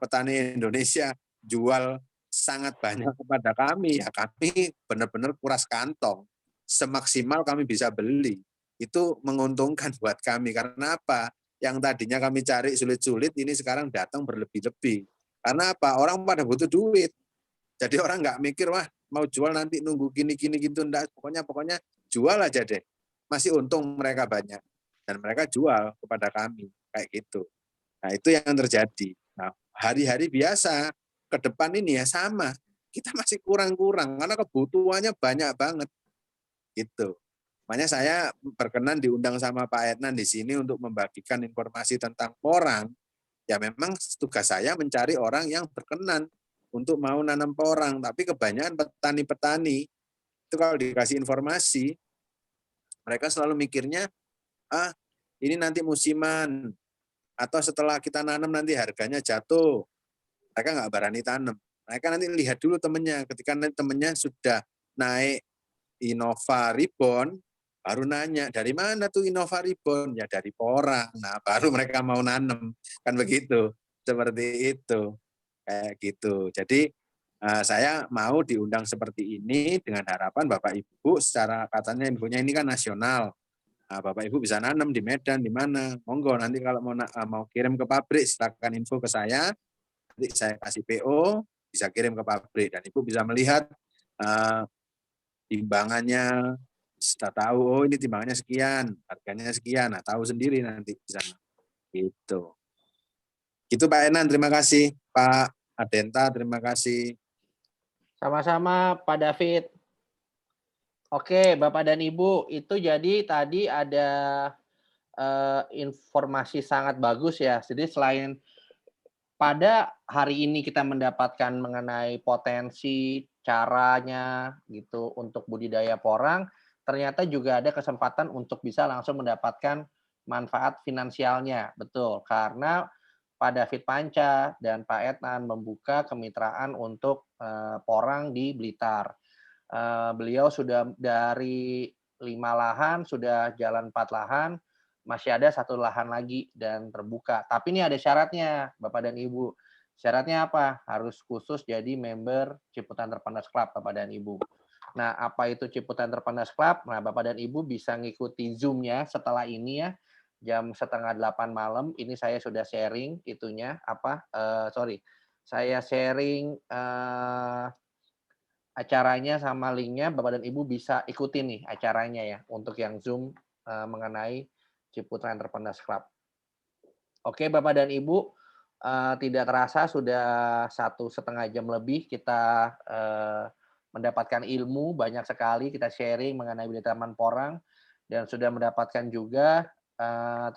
petani Indonesia jual sangat banyak kepada kami, ya kami benar-benar kuras kantong. Semaksimal kami bisa beli. Itu menguntungkan buat kami. Karena apa? Yang tadinya kami cari sulit-sulit, ini sekarang datang berlebih-lebih. Karena apa? Orang pada butuh duit. Jadi orang nggak mikir, wah mau jual nanti nunggu gini-gini gitu. Enggak, pokoknya jual aja deh. Masih untung mereka banyak. Dan mereka jual kepada kami. Kayak gitu. Nah, itu yang terjadi. Nah, hari-hari biasa ke depan ini ya sama. Kita masih kurang-kurang karena kebutuhannya banyak banget. Gitu. Makanya saya berkenan diundang sama Pak Etnan di sini untuk membagikan informasi tentang porang. Ya memang tugas saya mencari orang yang berkenan untuk mau nanam porang. Tapi kebanyakan petani-petani itu kalau dikasih informasi, mereka selalu mikirnya, ini nanti musiman, atau setelah kita nanam nanti harganya jatuh, mereka nggak berani tanam. Mereka nanti lihat dulu temennya, ketika nanti temennya sudah naik Innova Ribbon, baru nanya, dari mana tuh Innova Ribbon? Ya dari porang. Nah baru mereka mau nanam, kan begitu. Seperti itu, kayak gitu. Jadi saya mau diundang seperti ini dengan harapan Bapak Ibu, secara katanya infonya ini kan nasional. Nah, Bapak Ibu bisa nanam di Medan, di mana, monggo nanti kalau mau kirim ke pabrik silakan info ke saya, nanti saya kasih PO, bisa kirim ke pabrik dan Ibu bisa melihat timbangannya, sudah tahu oh ini timbangannya sekian, harganya sekian, nah tahu sendiri nanti di sana. Gitu. Gitu Pak Enan, terima kasih. Pak Adenta, terima kasih. Sama-sama Pak David. Oke, Bapak dan Ibu, itu jadi tadi ada informasi sangat bagus ya. Jadi selain pada hari ini kita mendapatkan mengenai potensi caranya gitu untuk budidaya porang, ternyata juga ada kesempatan untuk bisa langsung mendapatkan manfaat finansialnya. Betul, karena Pak David Panca dan Pak Etnan membuka kemitraan untuk porang di Blitar. Beliau sudah dari 5 lahan, sudah jalan 4 lahan, masih ada 1 lahan lagi dan terbuka. Tapi ini ada syaratnya, Bapak dan Ibu. Syaratnya apa? Harus khusus jadi member Ciputat Entrepreneurs Club, Bapak dan Ibu. Nah, apa itu Ciputat Entrepreneurs Club? Nah, Bapak dan Ibu bisa ngikuti Zoom-nya setelah ini ya, jam 7:30 malam. Ini saya sudah sharing itunya, saya sharing acaranya sama linknya, Bapak dan Ibu bisa ikuti nih acaranya ya, untuk yang Zoom mengenai Ciputat Entrepreneurs Club. Oke, Bapak dan Ibu, tidak terasa sudah 1,5 jam lebih kita mendapatkan ilmu banyak sekali, kita sharing mengenai budidaya tanaman porang, dan sudah mendapatkan juga,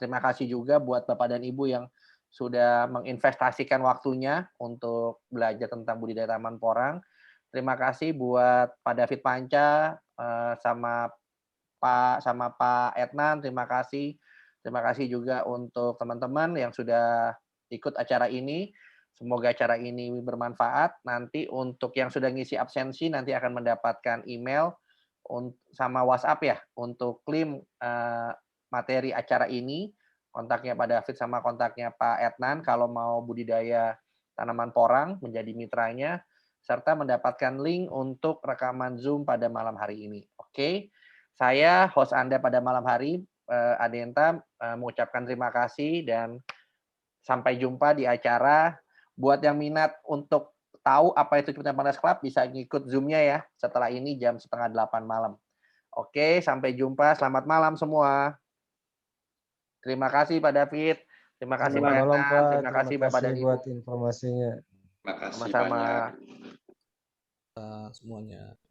terima kasih juga buat Bapak dan Ibu yang sudah menginvestasikan waktunya untuk belajar tentang budidaya tanaman porang. Terima kasih buat Pak David Panca, sama Pak Etnan, terima kasih. Terima kasih juga untuk teman-teman yang sudah ikut acara ini. Semoga acara ini bermanfaat. Nanti untuk yang sudah ngisi absensi, nanti akan mendapatkan email sama WhatsApp ya, untuk klaim materi acara ini. Kontaknya Pak David sama kontaknya Pak Etnan, kalau mau budidaya tanaman porang, menjadi mitranya, serta mendapatkan link untuk rekaman Zoom pada malam hari ini. Oke, saya host Anda pada malam hari, Adenta, mengucapkan terima kasih dan sampai jumpa di acara. Buat yang minat untuk tahu apa itu Ciputat Entrepreneurs Club, bisa ngikut Zoom-nya ya setelah ini jam 7:30 malam. Oke, sampai jumpa. Selamat malam semua. Terima kasih Pak David. Terima kasih Pak Malam, Etnan. Pak. Terima kasih Bapak dan Ibu. Buat informasinya. Terima kasih Sama-sama. banyak. semuanya.